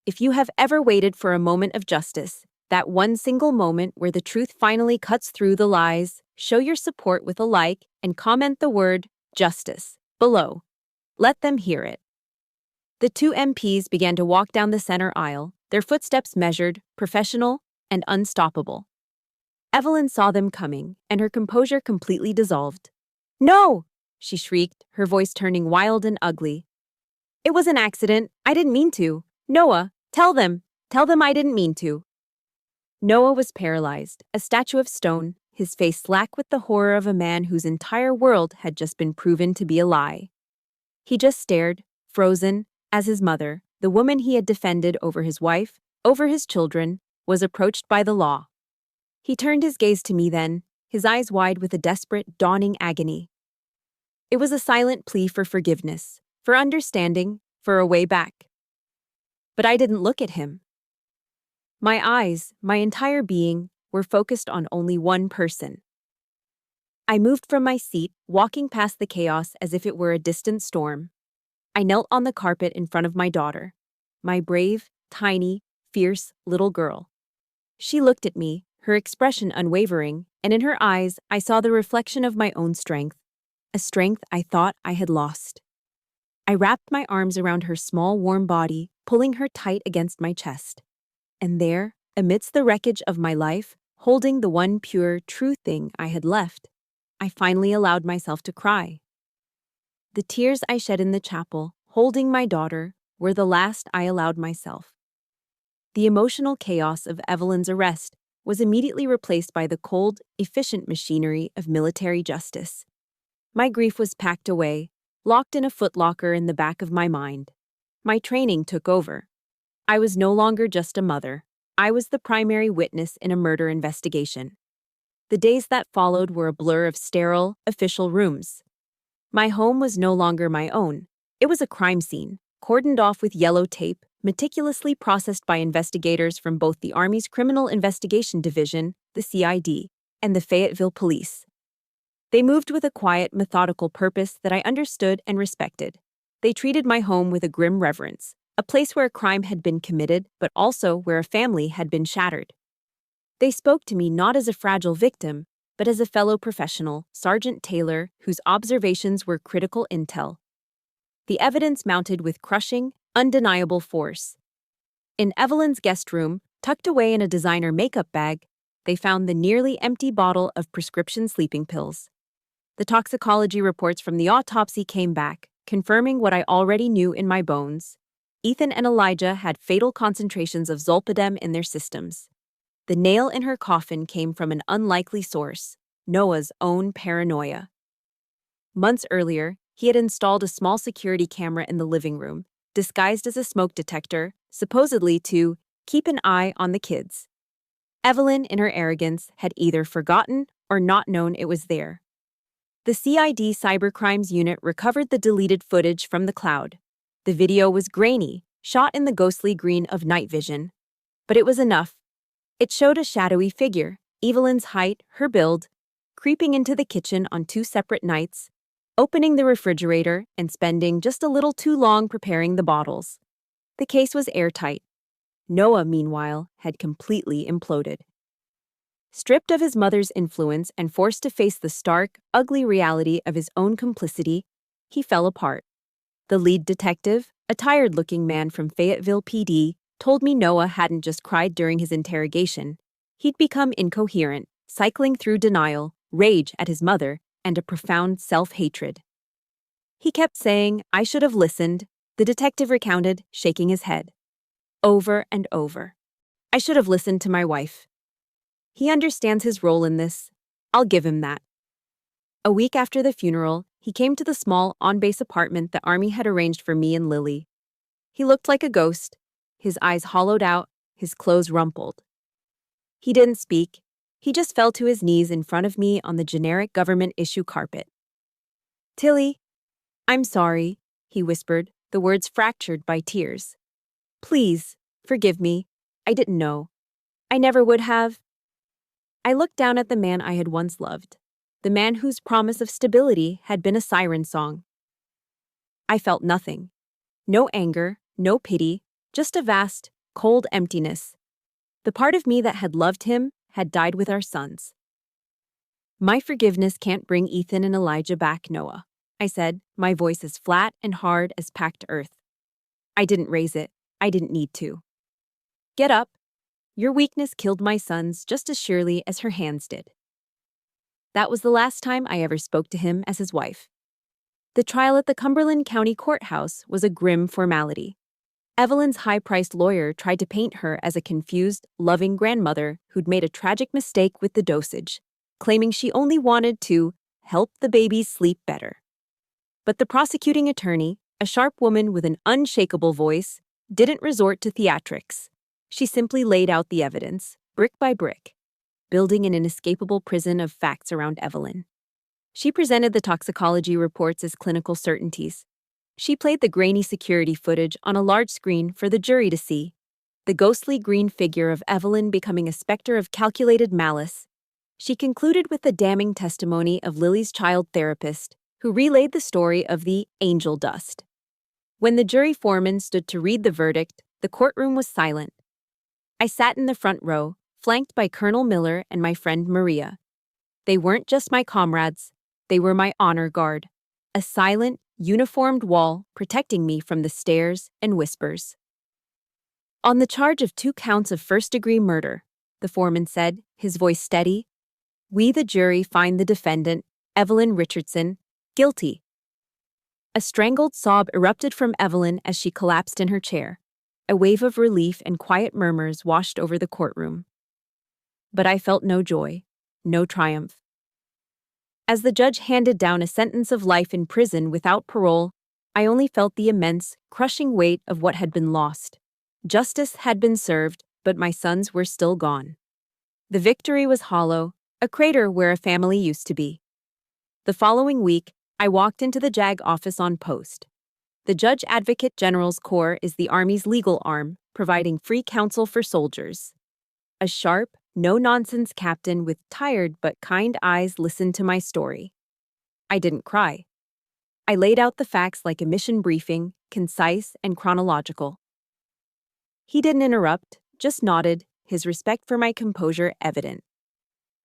If you have ever waited for a moment of justice, that one single moment where the truth finally cuts through the lies, show your support with a like and comment the word justice below. Let them hear it. The 2 MPs began to walk down the center aisle, their footsteps measured, professional, and unstoppable. Evelyn saw them coming, and her composure completely dissolved. "No!" she shrieked, her voice turning wild and ugly. "It was an accident. I didn't mean to. Noah, tell them I didn't mean to." Noah was paralyzed, a statue of stone, his face slack with the horror of a man whose entire world had just been proven to be a lie. He just stared, frozen, as his mother, the woman he had defended over his wife, over his children, was approached by the law. He turned his gaze to me then, his eyes wide with a desperate, dawning agony. It was a silent plea for forgiveness, for understanding, for a way back. But I didn't look at him. My eyes, my entire being, were focused on only one person. I moved from my seat, walking past the chaos as if it were a distant storm. I knelt on the carpet in front of my daughter, my brave, tiny, fierce little girl. She looked at me, her expression unwavering, and in her eyes I saw the reflection of my own strength, a strength I thought I had lost. I wrapped my arms around her small, warm body, pulling her tight against my chest. And there, amidst the wreckage of my life, holding the one pure, true thing I had left, I finally allowed myself to cry. The tears I shed in the chapel, holding my daughter, were the last I allowed myself. The emotional chaos of Evelyn's arrest was immediately replaced by the cold, efficient machinery of military justice. My grief was packed away, locked in a footlocker in the back of my mind. My training took over. I was no longer just a mother. I was the primary witness in a murder investigation. The days that followed were a blur of sterile, official rooms. My home was no longer my own. It was a crime scene, cordoned off with yellow tape, meticulously processed by investigators from both the Army's Criminal Investigation Division, the CID, and the Fayetteville Police. They moved with a quiet, methodical purpose that I understood and respected. They treated my home with a grim reverence, a place where a crime had been committed, but also where a family had been shattered. They spoke to me not as a fragile victim, but as a fellow professional, Sergeant Taylor, whose observations were critical intel. The evidence mounted with crushing, undeniable force. In Evelyn's guest room, tucked away in a designer makeup bag, they found the nearly empty bottle of prescription sleeping pills. The toxicology reports from the autopsy came back, confirming what I already knew in my bones. Ethan and Elijah had fatal concentrations of zolpidem in their systems. The nail in her coffin came from an unlikely source, Noah's own paranoia. Months earlier, he had installed a small security camera in the living room, disguised as a smoke detector, supposedly to keep an eye on the kids. Evelyn, in her arrogance, had either forgotten or not known it was there. The CID Cybercrimes Unit recovered the deleted footage from the cloud. The video was grainy, shot in the ghostly green of night vision. But it was enough. It showed a shadowy figure, Evelyn's height, her build, creeping into the kitchen on 2 separate nights, opening the refrigerator and spending just a little too long preparing the bottles. The case was airtight. Noah, meanwhile, had completely imploded. Stripped of his mother's influence and forced to face the stark, ugly reality of his own complicity, he fell apart. The lead detective, a tired-looking man from Fayetteville PD, told me Noah hadn't just cried during his interrogation. He'd become incoherent, cycling through denial, rage at his mother, and a profound self-hatred. He kept saying, "I should have listened," the detective recounted, shaking his head. Over and over. "I should have listened to my wife." He understands his role in this. I'll give him that. A week after the funeral, he came to the small, on-base apartment the Army had arranged for me and Lily. He looked like a ghost, his eyes hollowed out, his clothes rumpled. He didn't speak. He just fell to his knees in front of me on the generic government-issue carpet. "Tilly, I'm sorry," he whispered, the words fractured by tears. "Please, forgive me. I didn't know. I never would have." I looked down at the man I had once loved, the man whose promise of stability had been a siren song. I felt nothing. No anger, no pity, just a vast, cold emptiness. The part of me that had loved him had died with our sons. "My forgiveness can't bring Ethan and Elijah back, Noah," I said, my voice as flat and hard as packed earth. "I didn't raise it. I didn't need to. Get up. Your weakness killed my sons just as surely as her hands did." That was the last time I ever spoke to him as his wife. The trial at the Cumberland County Courthouse was a grim formality. Evelyn's high-priced lawyer tried to paint her as a confused, loving grandmother who'd made a tragic mistake with the dosage, claiming she only wanted to help the babies sleep better. But the prosecuting attorney, a sharp woman with an unshakable voice, didn't resort to theatrics. She simply laid out the evidence, brick by brick, building an inescapable prison of facts around Evelyn. She presented the toxicology reports as clinical certainties. She played the grainy security footage on a large screen for the jury to see, the ghostly green figure of Evelyn becoming a specter of calculated malice. She concluded with the damning testimony of Lily's child therapist, who relayed the story of the angel dust. When the jury foreman stood to read the verdict, the courtroom was silent. I sat in the front row, flanked by Colonel Miller and my friend Maria. They weren't just my comrades, they were my honor guard, a silent, uniformed wall protecting me from the stares and whispers. "On the charge of 2 counts of first-degree murder," the foreman said, his voice steady, "we, the jury, find the defendant, Evelyn Richardson, guilty." A strangled sob erupted from Evelyn as she collapsed in her chair. A wave of relief and quiet murmurs washed over the courtroom. But I felt no joy, no triumph. As the judge handed down a sentence of life in prison without parole, I only felt the immense, crushing weight of what had been lost. Justice had been served, but my sons were still gone. The victory was hollow, a crater where a family used to be. The following week, I walked into the JAG office on post. The Judge Advocate General's Corps is the Army's legal arm, providing free counsel for soldiers. A sharp, no-nonsense captain with tired but kind eyes listened to my story. I didn't cry. I laid out the facts like a mission briefing, concise and chronological. He didn't interrupt, just nodded, his respect for my composure evident.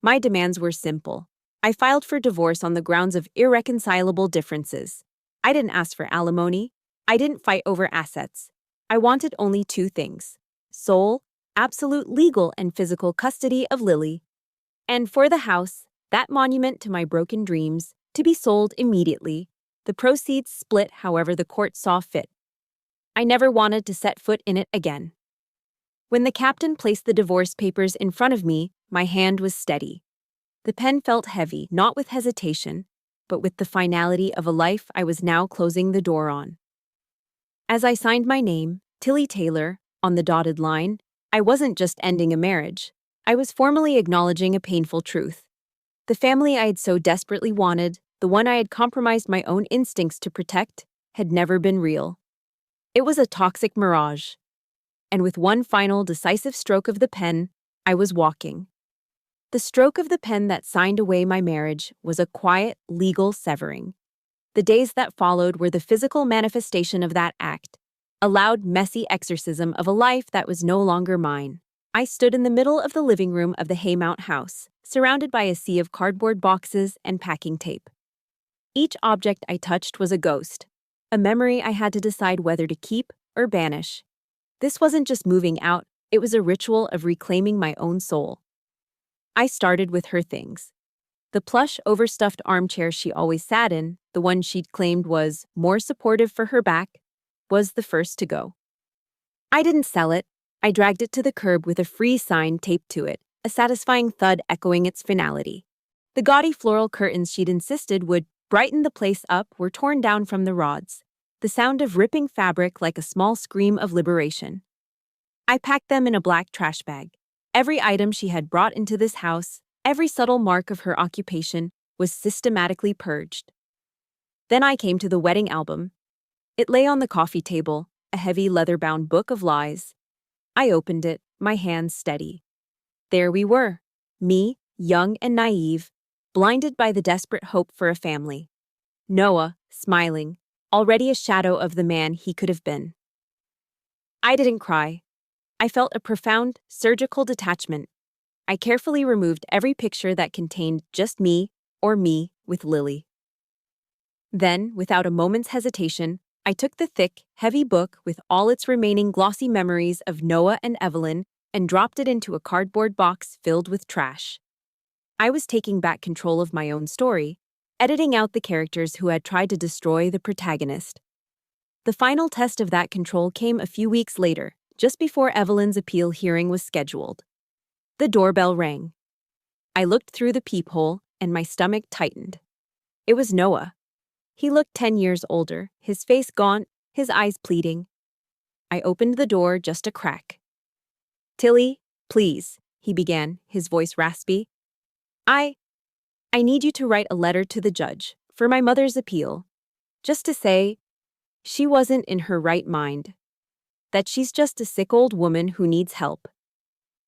My demands were simple. I filed for divorce on the grounds of irreconcilable differences. I didn't ask for alimony. I didn't fight over assets. I wanted only 2 things: sole, absolute legal and physical custody of Lily, And for the house, that monument to my broken dreams, to be sold immediately, the proceeds split however the court saw fit. I never wanted to set foot in it again. When the captain placed the divorce papers in front of me, my hand was steady. The pen felt heavy, not with hesitation, but with the finality of a life I was now closing the door on. As I signed my name, Tilly Taylor, on the dotted line, I wasn't just ending a marriage. I was formally acknowledging a painful truth. The family I had so desperately wanted, the one I had compromised my own instincts to protect, had never been real. It was a toxic mirage. And with one final decisive stroke of the pen, I was walking. The stroke of the pen that signed away my marriage was a quiet, legal severing. The days that followed were the physical manifestation of that act, a loud, messy exorcism of a life that was no longer mine. I stood in the middle of the living room of the Haymount house, surrounded by a sea of cardboard boxes and packing tape. Each object I touched was a ghost, a memory I had to decide whether to keep or banish. This wasn't just moving out, it was a ritual of reclaiming my own soul. I started with her things. The plush, overstuffed armchair she always sat in, the one she'd claimed was more supportive for her back, was the first to go. I didn't sell it. I dragged it to the curb with a free sign taped to it, a satisfying thud echoing its finality. The gaudy floral curtains she'd insisted would brighten the place up were torn down from the rods, the sound of ripping fabric like a small scream of liberation. I packed them in a black trash bag. Every item she had brought into this house, every subtle mark of her occupation, was systematically purged. Then I came to the wedding album. It lay on the coffee table, a heavy leather-bound book of lies. I opened it, my hands steady. There we were, me, young and naive, blinded by the desperate hope for a family. Noah, smiling, already a shadow of the man he could have been. I didn't cry. I felt a profound, surgical detachment. I carefully removed every picture that contained just me or me with Lily. Then, without a moment's hesitation, I took the thick, heavy book with all its remaining glossy memories of Noah and Evelyn and dropped it into a cardboard box filled with trash. I was taking back control of my own story, editing out the characters who had tried to destroy the protagonist. The final test of that control came a few weeks later, just before Evelyn's appeal hearing was scheduled. The doorbell rang. I looked through the peephole, and my stomach tightened. It was Noah. He looked 10 years older, his face gaunt, his eyes pleading. I opened the door just a crack. "Tilly, please," he began, his voice raspy. I need you to write a letter to the judge, for my mother's appeal. Just to say, she wasn't in her right mind. That she's just a sick old woman who needs help."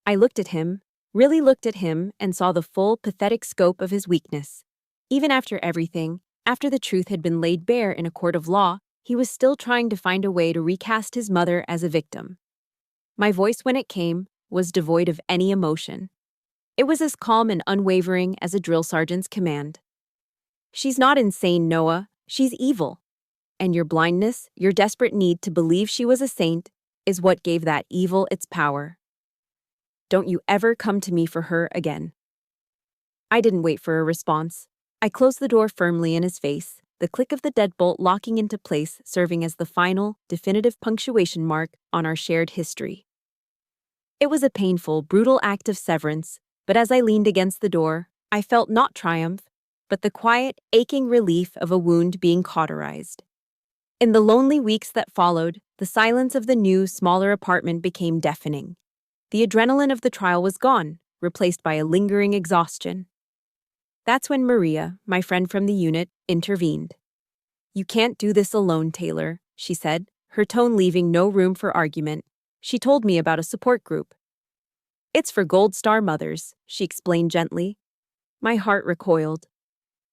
I looked at him, really looked at him, and saw the full, pathetic scope of his weakness. Even after everything, after the truth had been laid bare in a court of law, he was still trying to find a way to recast his mother as a victim. My voice, when it came, was devoid of any emotion. It was as calm and unwavering as a drill sergeant's command. "She's not insane, Noah. She's evil. And your blindness, your desperate need to believe she was a saint, is what gave that evil its power. Don't you ever come to me for her again." I didn't wait for a response. I closed the door firmly in his face, the click of the deadbolt locking into place serving as the final, definitive punctuation mark on our shared history. It was a painful, brutal act of severance, but as I leaned against the door, I felt not triumph, but the quiet, aching relief of a wound being cauterized. In the lonely weeks that followed, the silence of the new, smaller apartment became deafening. The adrenaline of the trial was gone, replaced by a lingering exhaustion. That's when Maria, my friend from the unit, intervened. "You can't do this alone, Taylor," she said, her tone leaving no room for argument. She told me about a support group. "It's for Gold Star mothers," she explained gently. My heart recoiled.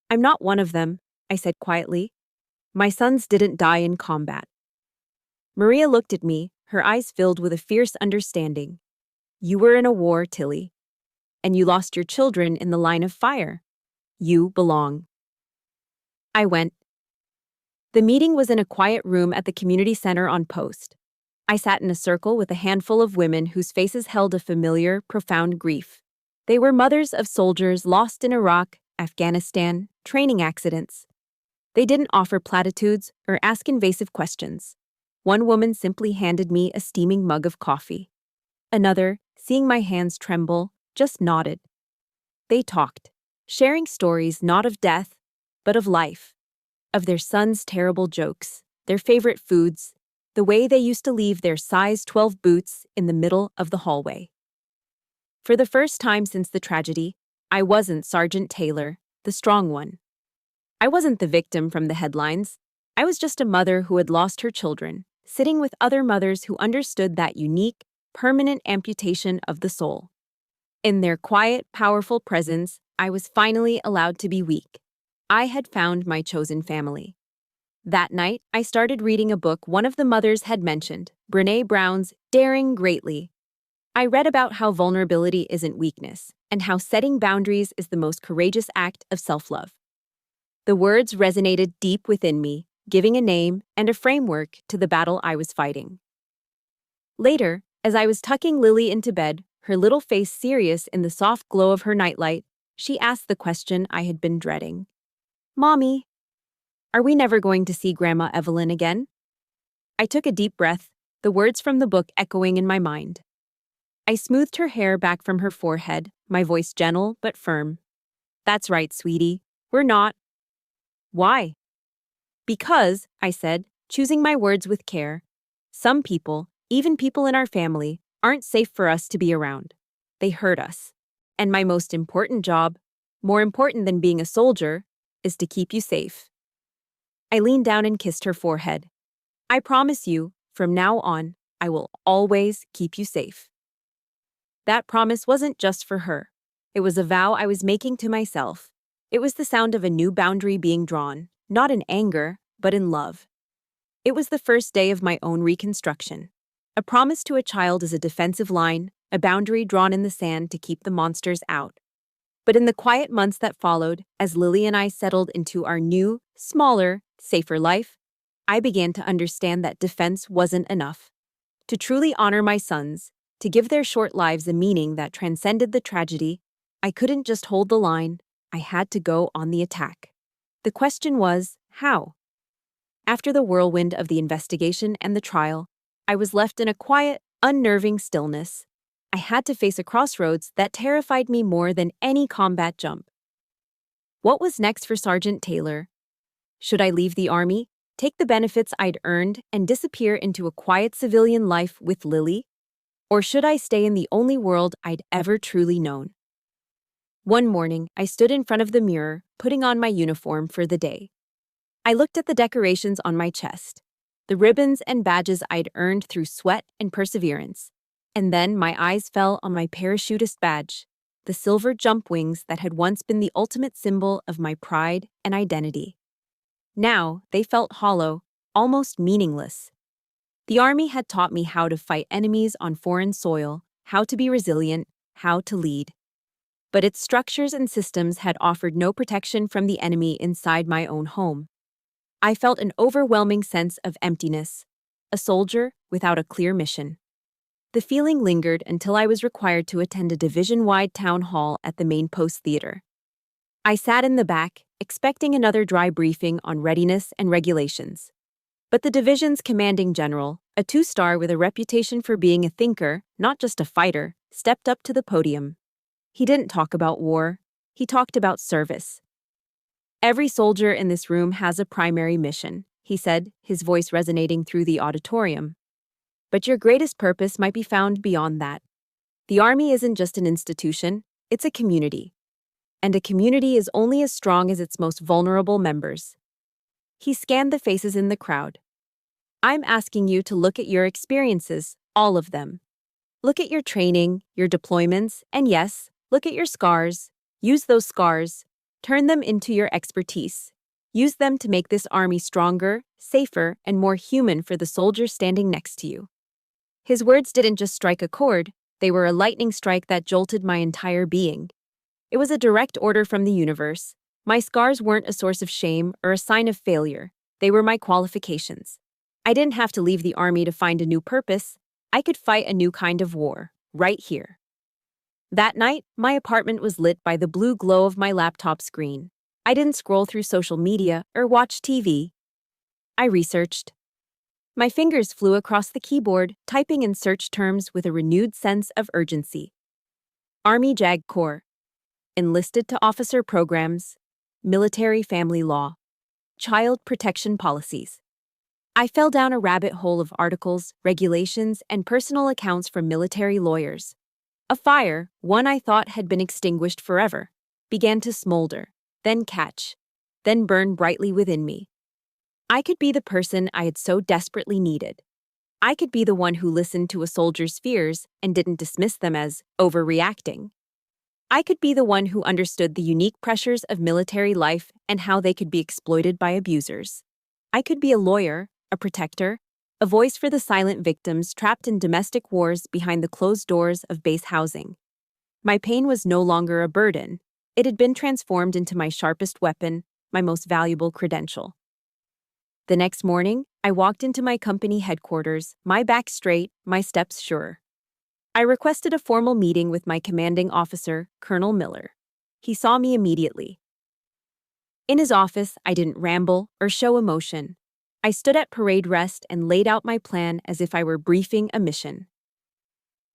"I'm not one of them," I said quietly. "My sons didn't die in combat." Maria looked at me, her eyes filled with a fierce understanding. "You were in a war, Tilly. And you lost your children in the line of fire. You belong." I went. The meeting was in a quiet room at the community center on post. I sat in a circle with a handful of women whose faces held a familiar, profound grief. They were mothers of soldiers lost in Iraq, Afghanistan, training accidents. They didn't offer platitudes or ask invasive questions. One woman simply handed me a steaming mug of coffee. Another, seeing my hands tremble, just nodded. They talked, sharing stories not of death, but of life, of their sons' terrible jokes, their favorite foods, the way they used to leave their size 12 boots in the middle of the hallway. For the first time since the tragedy, I wasn't Sergeant Taylor, the strong one. I wasn't the victim from the headlines. I was just a mother who had lost her children, sitting with other mothers who understood that unique, permanent amputation of the soul. In their quiet, powerful presence, I was finally allowed to be weak. I had found my chosen family. That night, I started reading a book one of the mothers had mentioned, Brené Brown's Daring Greatly. I read about how vulnerability isn't weakness, and how setting boundaries is the most courageous act of self-love. The words resonated deep within me, giving a name and a framework to the battle I was fighting. Later, as I was tucking Lily into bed, her little face serious in the soft glow of her nightlight, she asked the question I had been dreading. "Mommy, are we never going to see Grandma Evelyn again?" I took a deep breath, the words from the book echoing in my mind. I smoothed her hair back from her forehead, my voice gentle but firm. "That's right, sweetie. We're not." "Why?" "Because," I said, choosing my words with care, "some people, even people in our family, aren't safe for us to be around. They hurt us. And my most important job, more important than being a soldier, is to keep you safe." I leaned down and kissed her forehead. "I promise you, from now on, I will always keep you safe." That promise wasn't just for her. It was a vow I was making to myself. It was the sound of a new boundary being drawn, not in anger, but in love. It was the first day of my own reconstruction. A promise to a child is a defensive line, a boundary drawn in the sand to keep the monsters out. But in the quiet months that followed, as Lily and I settled into our new, smaller, safer life, I began to understand that defense wasn't enough. To truly honor my sons, to give their short lives a meaning that transcended the tragedy, I couldn't just hold the line, I had to go on the attack. The question was, how? After the whirlwind of the investigation and the trial, I was left in a quiet, unnerving stillness. I had to face a crossroads that terrified me more than any combat jump. What was next for Sergeant Taylor? Should I leave the Army, take the benefits I'd earned, and disappear into a quiet civilian life with Lily? Or should I stay in the only world I'd ever truly known? One morning, I stood in front of the mirror, putting on my uniform for the day. I looked at the decorations on my chest, the ribbons and badges I'd earned through sweat and perseverance. And then my eyes fell on my parachutist badge, the silver jump wings that had once been the ultimate symbol of my pride and identity. Now, they felt hollow, almost meaningless. The Army had taught me how to fight enemies on foreign soil, how to be resilient, how to lead. But its structures and systems had offered no protection from the enemy inside my own home. I felt an overwhelming sense of emptiness, a soldier without a clear mission. The feeling lingered until I was required to attend a division-wide town hall at the main post theater. I sat in the back, expecting another dry briefing on readiness and regulations. But the division's commanding general, a 2-star with a reputation for being a thinker, not just a fighter, stepped up to the podium. He didn't talk about war. He talked about service. "Every soldier in this room has a primary mission," he said, his voice resonating through the auditorium. "But your greatest purpose might be found beyond that. The Army isn't just an institution, it's a community. And a community is only as strong as its most vulnerable members." He scanned the faces in the crowd. "I'm asking you to look at your experiences, all of them. Look at your training, your deployments, and yes, look at your scars. Use those scars. Turn them into your expertise. Use them to make this Army stronger, safer, and more human for the soldier standing next to you." His words didn't just strike a chord, they were a lightning strike that jolted my entire being. It was a direct order from the universe. My scars weren't a source of shame or a sign of failure. They were my qualifications. I didn't have to leave the Army to find a new purpose. I could fight a new kind of war, right here. That night, my apartment was lit by the blue glow of my laptop screen. I didn't scroll through social media or watch TV. I researched. My fingers flew across the keyboard, typing in search terms with a renewed sense of urgency. Army JAG Corps, enlisted to officer programs, military family law, child protection policies. I fell down a rabbit hole of articles, regulations, and personal accounts from military lawyers. A fire, one I thought had been extinguished forever, began to smolder, then catch, then burn brightly within me. I could be the person I had so desperately needed. I could be the one who listened to a soldier's fears and didn't dismiss them as overreacting. I could be the one who understood the unique pressures of military life and how they could be exploited by abusers. I could be a lawyer, a protector, a voice for the silent victims trapped in domestic wars behind the closed doors of base housing. My pain was no longer a burden. It had been transformed into my sharpest weapon, my most valuable credential. The next morning, I walked into my company headquarters, my back straight, my steps sure. I requested a formal meeting with my commanding officer, Colonel Miller. He saw me immediately. In his office, I didn't ramble or show emotion. I stood at parade rest and laid out my plan as if I were briefing a mission.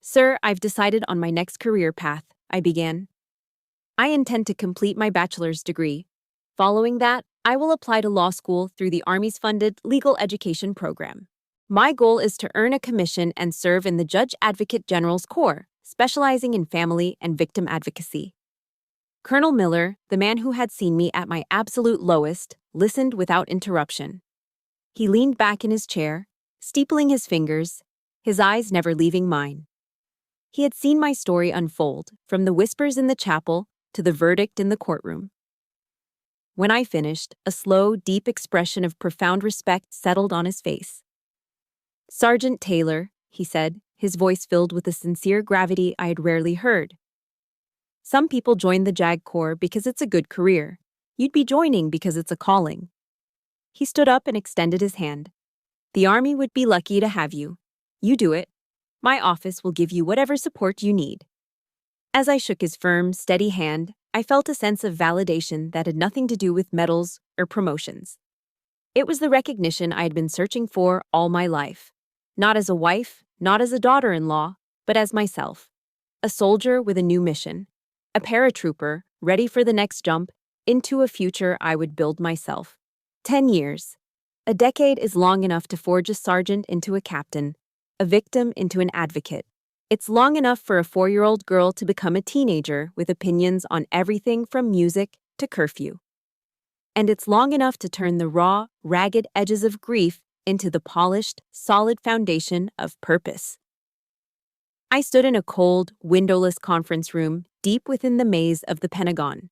"Sir, I've decided on my next career path," I began. "I intend to complete my bachelor's degree. Following that, I will apply to law school through the Army's funded legal education program. My goal is to earn a commission and serve in the Judge Advocate General's Corps, specializing in family and victim advocacy." Colonel Miller, the man who had seen me at my absolute lowest, listened without interruption. He leaned back in his chair, steepling his fingers, his eyes never leaving mine. He had seen my story unfold, from the whispers in the chapel to the verdict in the courtroom. When I finished, a slow, deep expression of profound respect settled on his face. "Sergeant Taylor," he said, his voice filled with a sincere gravity I had rarely heard. "Some people join the JAG Corps because it's a good career. You'd be joining because it's a calling." He stood up and extended his hand. "The Army would be lucky to have you. You do it. My office will give you whatever support you need." As I shook his firm, steady hand, I felt a sense of validation that had nothing to do with medals or promotions. It was the recognition I had been searching for all my life. Not as a wife, not as a daughter-in-law, but as myself. A soldier with a new mission. A paratrooper, ready for the next jump into a future I would build myself. 10 years. A decade is long enough to forge a sergeant into a captain, a victim into an advocate. It's long enough for a 4-year-old girl to become a teenager with opinions on everything from music to curfew. And it's long enough to turn the raw, ragged edges of grief into the polished, solid foundation of purpose. I stood in a cold, windowless conference room deep within the maze of the Pentagon.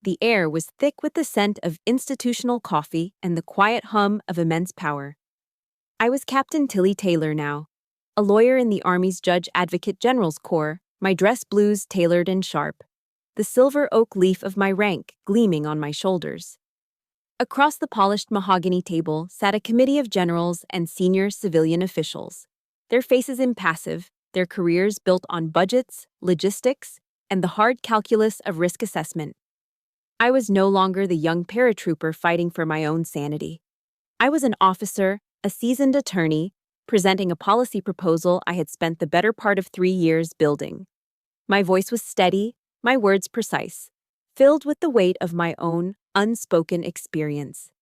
The air was thick with the scent of institutional coffee and the quiet hum of immense power. I was Captain Tilly Taylor now, a lawyer in the Army's Judge Advocate General's Corps, my dress blues tailored and sharp, the silver oak leaf of my rank gleaming on my shoulders. Across the polished mahogany table sat a committee of generals and senior civilian officials, their faces impassive, their careers built on budgets, logistics, and the hard calculus of risk assessment. I was no longer the young paratrooper fighting for my own sanity. I was an officer, a seasoned attorney, presenting a policy proposal I had spent the better part of 3 years building. My voice was steady, my words precise, filled with the weight of my own unspoken experience.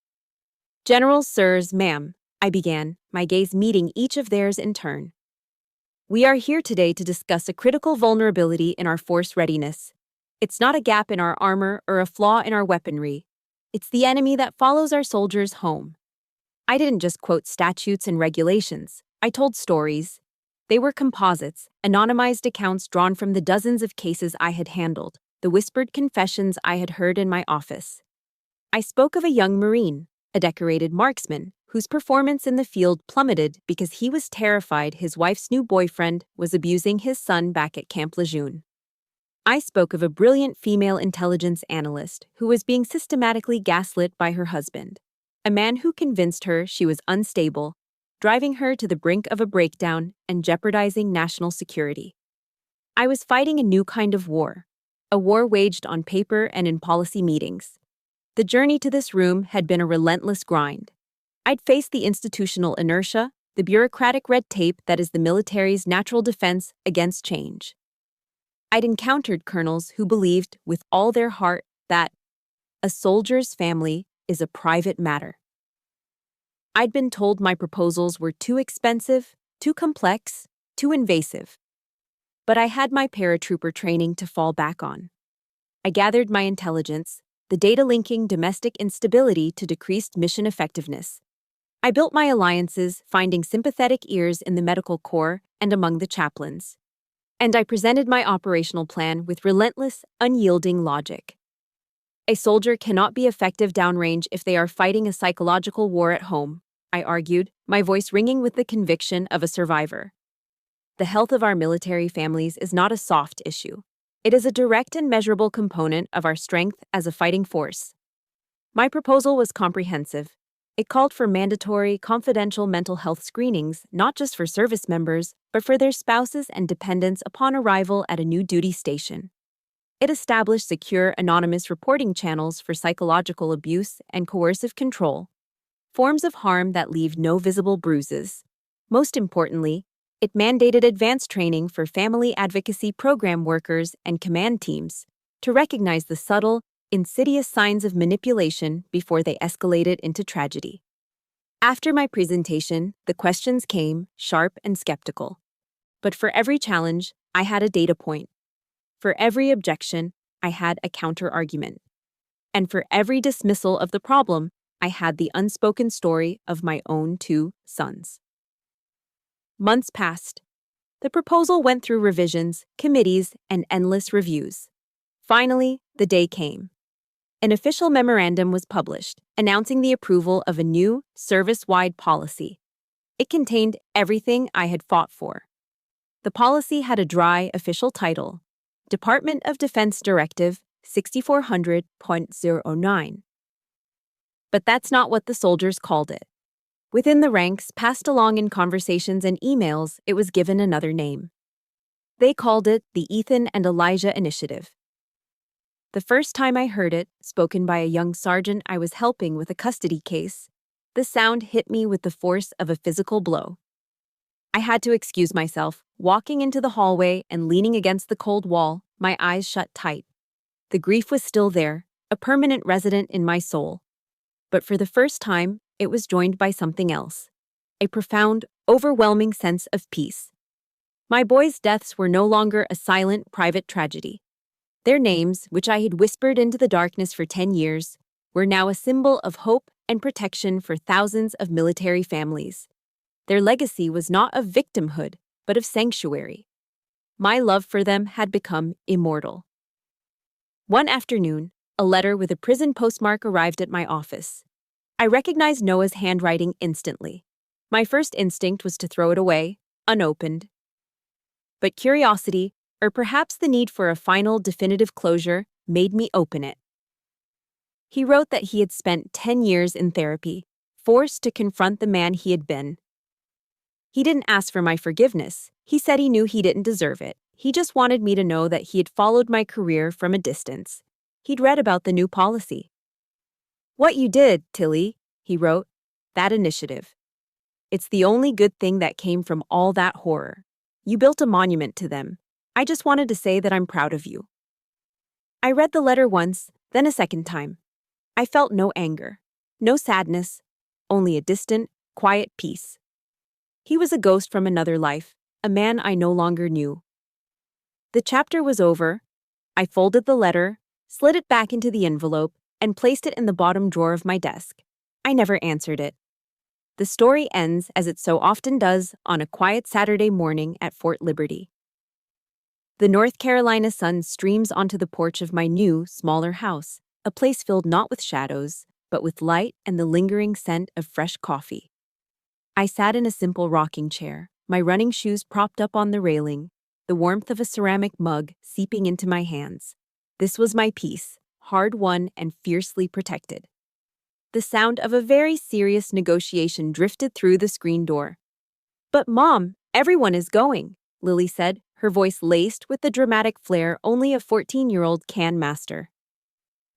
"Generals, sirs, ma'am," I began, my gaze meeting each of theirs in turn. "We are here today to discuss a critical vulnerability in our force readiness. It's not a gap in our armor or a flaw in our weaponry. It's the enemy that follows our soldiers home." I didn't just quote statutes and regulations. I told stories. They were composites, anonymized accounts drawn from the dozens of cases I had handled, the whispered confessions I had heard in my office. I spoke of a young Marine, a decorated marksman, whose performance in the field plummeted because he was terrified his wife's new boyfriend was abusing his son back at Camp Lejeune. I spoke of a brilliant female intelligence analyst who was being systematically gaslit by her husband, a man who convinced her she was unstable, driving her to the brink of a breakdown and jeopardizing national security. I was fighting a new kind of war, a war waged on paper and in policy meetings. The journey to this room had been a relentless grind. I'd faced the institutional inertia, the bureaucratic red tape that is the military's natural defense against change. I'd encountered colonels who believed with all their heart that a soldier's family is a private matter. I'd been told my proposals were too expensive, too complex, too invasive. But I had my paratrooper training to fall back on. I gathered my intelligence, the data linking domestic instability to decreased mission effectiveness. I built my alliances, finding sympathetic ears in the medical corps and among the chaplains. And I presented my operational plan with relentless, unyielding logic. A soldier cannot be effective downrange if they are fighting a psychological war at home, I argued, my voice ringing with the conviction of a survivor. The health of our military families is not a soft issue. It is a direct and measurable component of our strength as a fighting force. My proposal was comprehensive. It called for mandatory, confidential mental health screenings, not just for service members, but for their spouses and dependents upon arrival at a new duty station. It established secure, anonymous reporting channels for psychological abuse and coercive control, forms of harm that leave no visible bruises. Most importantly, it mandated advanced training for family advocacy program workers and command teams to recognize the subtle, insidious signs of manipulation before they escalated into tragedy. After my presentation, the questions came, sharp and skeptical. But for every challenge, I had a data point. For every objection, I had a counter-argument. And for every dismissal of the problem, I had the unspoken story of my own 2 sons. Months passed. The proposal went through revisions, committees, and endless reviews. Finally, the day came. An official memorandum was published, announcing the approval of a new, service-wide policy. It contained everything I had fought for. The policy had a dry, official title, Department of Defense Directive 6400.09. But that's not what the soldiers called it. Within the ranks, passed along in conversations and emails, it was given another name. They called it the Ethan and Elijah Initiative. The first time I heard it, spoken by a young sergeant I was helping with a custody case, the sound hit me with the force of a physical blow. I had to excuse myself, walking into the hallway and leaning against the cold wall, my eyes shut tight. The grief was still there, a permanent resident in my soul. But for the first time, it was joined by something else, a profound, overwhelming sense of peace. My boys' deaths were no longer a silent, private tragedy. Their names, which I had whispered into the darkness for 10 years, were now a symbol of hope and protection for thousands of military families. Their legacy was not of victimhood, but of sanctuary. My love for them had become immortal. One afternoon, a letter with a prison postmark arrived at my office. I recognized Noah's handwriting instantly. My first instinct was to throw it away, unopened. But curiosity, or perhaps the need for a final, definitive closure, made me open it. He wrote that he had spent 10 years in therapy, forced to confront the man he had been. He didn't ask for my forgiveness. He said he knew he didn't deserve it. He just wanted me to know that he had followed my career from a distance. He'd read about the new policy. "What you did, Tilly," he wrote, "that initiative. It's the only good thing that came from all that horror. You built a monument to them. I just wanted to say that I'm proud of you." I read the letter once, then a second time. I felt no anger, no sadness, only a distant, quiet peace. He was a ghost from another life, a man I no longer knew. The chapter was over. I folded the letter, slid it back into the envelope, and placed it in the bottom drawer of my desk. I never answered it. The story ends, as it so often does, on a quiet Saturday morning at Fort Liberty. The North Carolina sun streams onto the porch of my new, smaller house, a place filled not with shadows, but with light and the lingering scent of fresh coffee. I sat in a simple rocking chair, my running shoes propped up on the railing, the warmth of a ceramic mug seeping into my hands. This was my peace, hard-won and fiercely protected. The sound of a very serious negotiation drifted through the screen door. "But Mom, everyone is going," Lily said, her voice laced with the dramatic flair only a 14-year-old can master.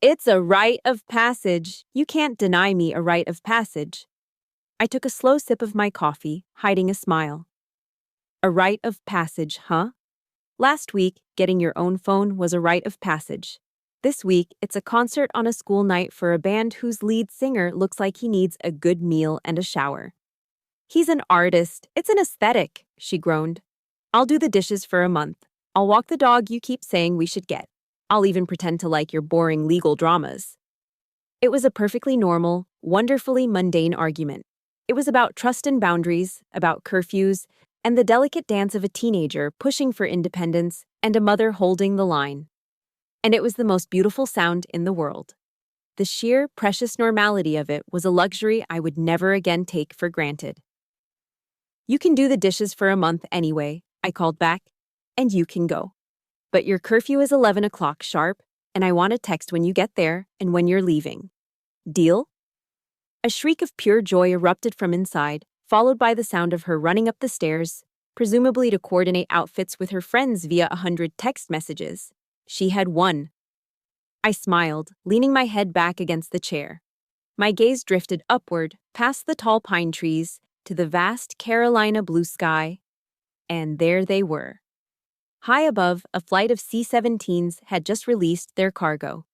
It's a rite of passage. You can't deny me a rite of passage. I took a slow sip of my coffee, hiding a smile. A rite of passage, huh? Last week, getting your own phone was a rite of passage. This week, it's a concert on a school night for a band whose lead singer looks like he needs a good meal and a shower. He's an artist. It's an aesthetic, she groaned. I'll do the dishes for a month. I'll walk the dog you keep saying we should get. I'll even pretend to like your boring legal dramas. It was a perfectly normal, wonderfully mundane argument. It was about trust and boundaries, about curfews, and the delicate dance of a teenager pushing for independence and a mother holding the line. And it was the most beautiful sound in the world. The sheer, precious normality of it was a luxury I would never again take for granted. You can do the dishes for a month anyway, I called back, and you can go. But your curfew is 11 o'clock sharp, and I want a text when you get there and when you're leaving. Deal? A shriek of pure joy erupted from inside, followed by the sound of her running up the stairs, presumably to coordinate outfits with her friends via 100 text messages. She had won. I smiled, leaning my head back against the chair. My gaze drifted upward, past the tall pine trees, to the vast Carolina blue sky. And there they were. High above, a flight of C-17s had just released their cargo.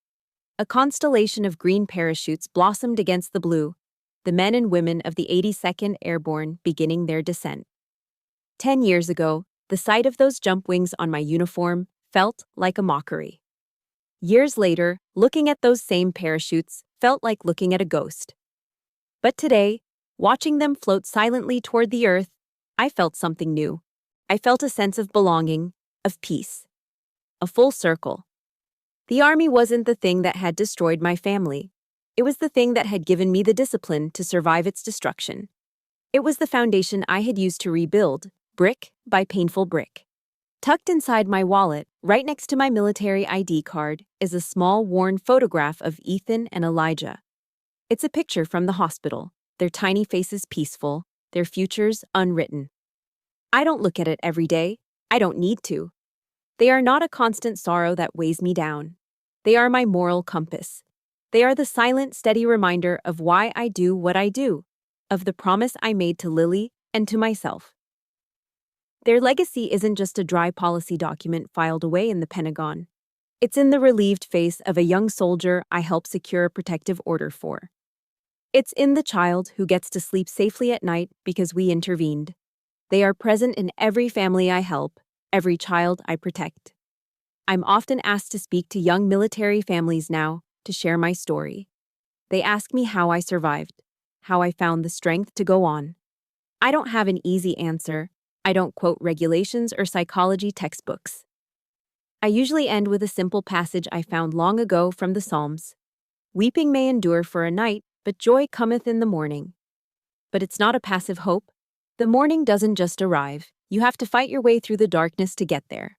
A constellation of green parachutes blossomed against the blue, the men and women of the 82nd Airborne beginning their descent. 10 years ago, the sight of those jump wings on my uniform felt like a mockery. Years later, looking at those same parachutes felt like looking at a ghost. But today, watching them float silently toward the earth, I felt something new. I felt a sense of belonging, of peace. A full circle. The Army wasn't the thing that had destroyed my family. It was the thing that had given me the discipline to survive its destruction. It was the foundation I had used to rebuild, brick by painful brick. Tucked inside my wallet, right next to my military ID card, is a small, worn photograph of Ethan and Elijah. It's a picture from the hospital, their tiny faces peaceful, their futures unwritten. I don't look at it every day. I don't need to. They are not a constant sorrow that weighs me down. They are my moral compass. They are the silent, steady reminder of why I do what I do, of the promise I made to Lily and to myself. Their legacy isn't just a dry policy document filed away in the Pentagon. It's in the relieved face of a young soldier I helped secure a protective order for. It's in the child who gets to sleep safely at night because we intervened. They are present in every family I help, every child I protect. I'm often asked to speak to young military families now to share my story. They ask me how I survived, how I found the strength to go on. I don't have an easy answer. I don't quote regulations or psychology textbooks. I usually end with a simple passage I found long ago from the Psalms. Weeping may endure for a night, but joy cometh in the morning. But it's not a passive hope. The morning doesn't just arrive. You have to fight your way through the darkness to get there.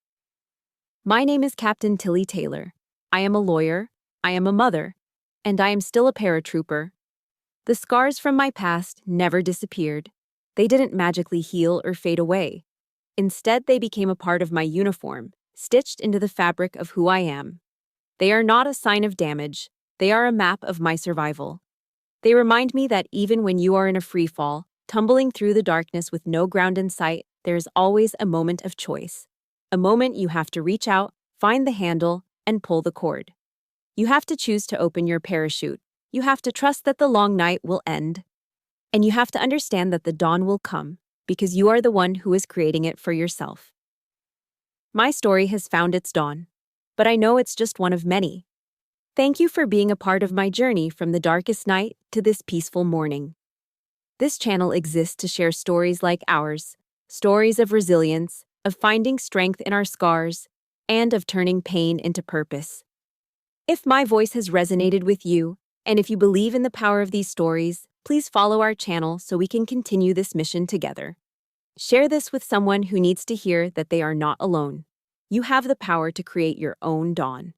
My name is Captain Tilly Taylor. I am a lawyer, I am a mother, and I am still a paratrooper. The scars from my past never disappeared. They didn't magically heal or fade away. Instead, they became a part of my uniform, stitched into the fabric of who I am. They are not a sign of damage. They are a map of my survival. They remind me that even when you are in a free fall, tumbling through the darkness with no ground in sight, there is always a moment of choice. A moment you have to reach out, find the handle, and pull the cord. You have to choose to open your parachute. You have to trust that the long night will end. And you have to understand that the dawn will come, because you are the one who is creating it for yourself. My story has found its dawn, but I know it's just one of many. Thank you for being a part of my journey from the darkest night to this peaceful morning. This channel exists to share stories like ours, stories of resilience, of finding strength in our scars, and of turning pain into purpose. If my voice has resonated with you, and if you believe in the power of these stories, please follow our channel so we can continue this mission together. Share this with someone who needs to hear that they are not alone. You have the power to create your own dawn.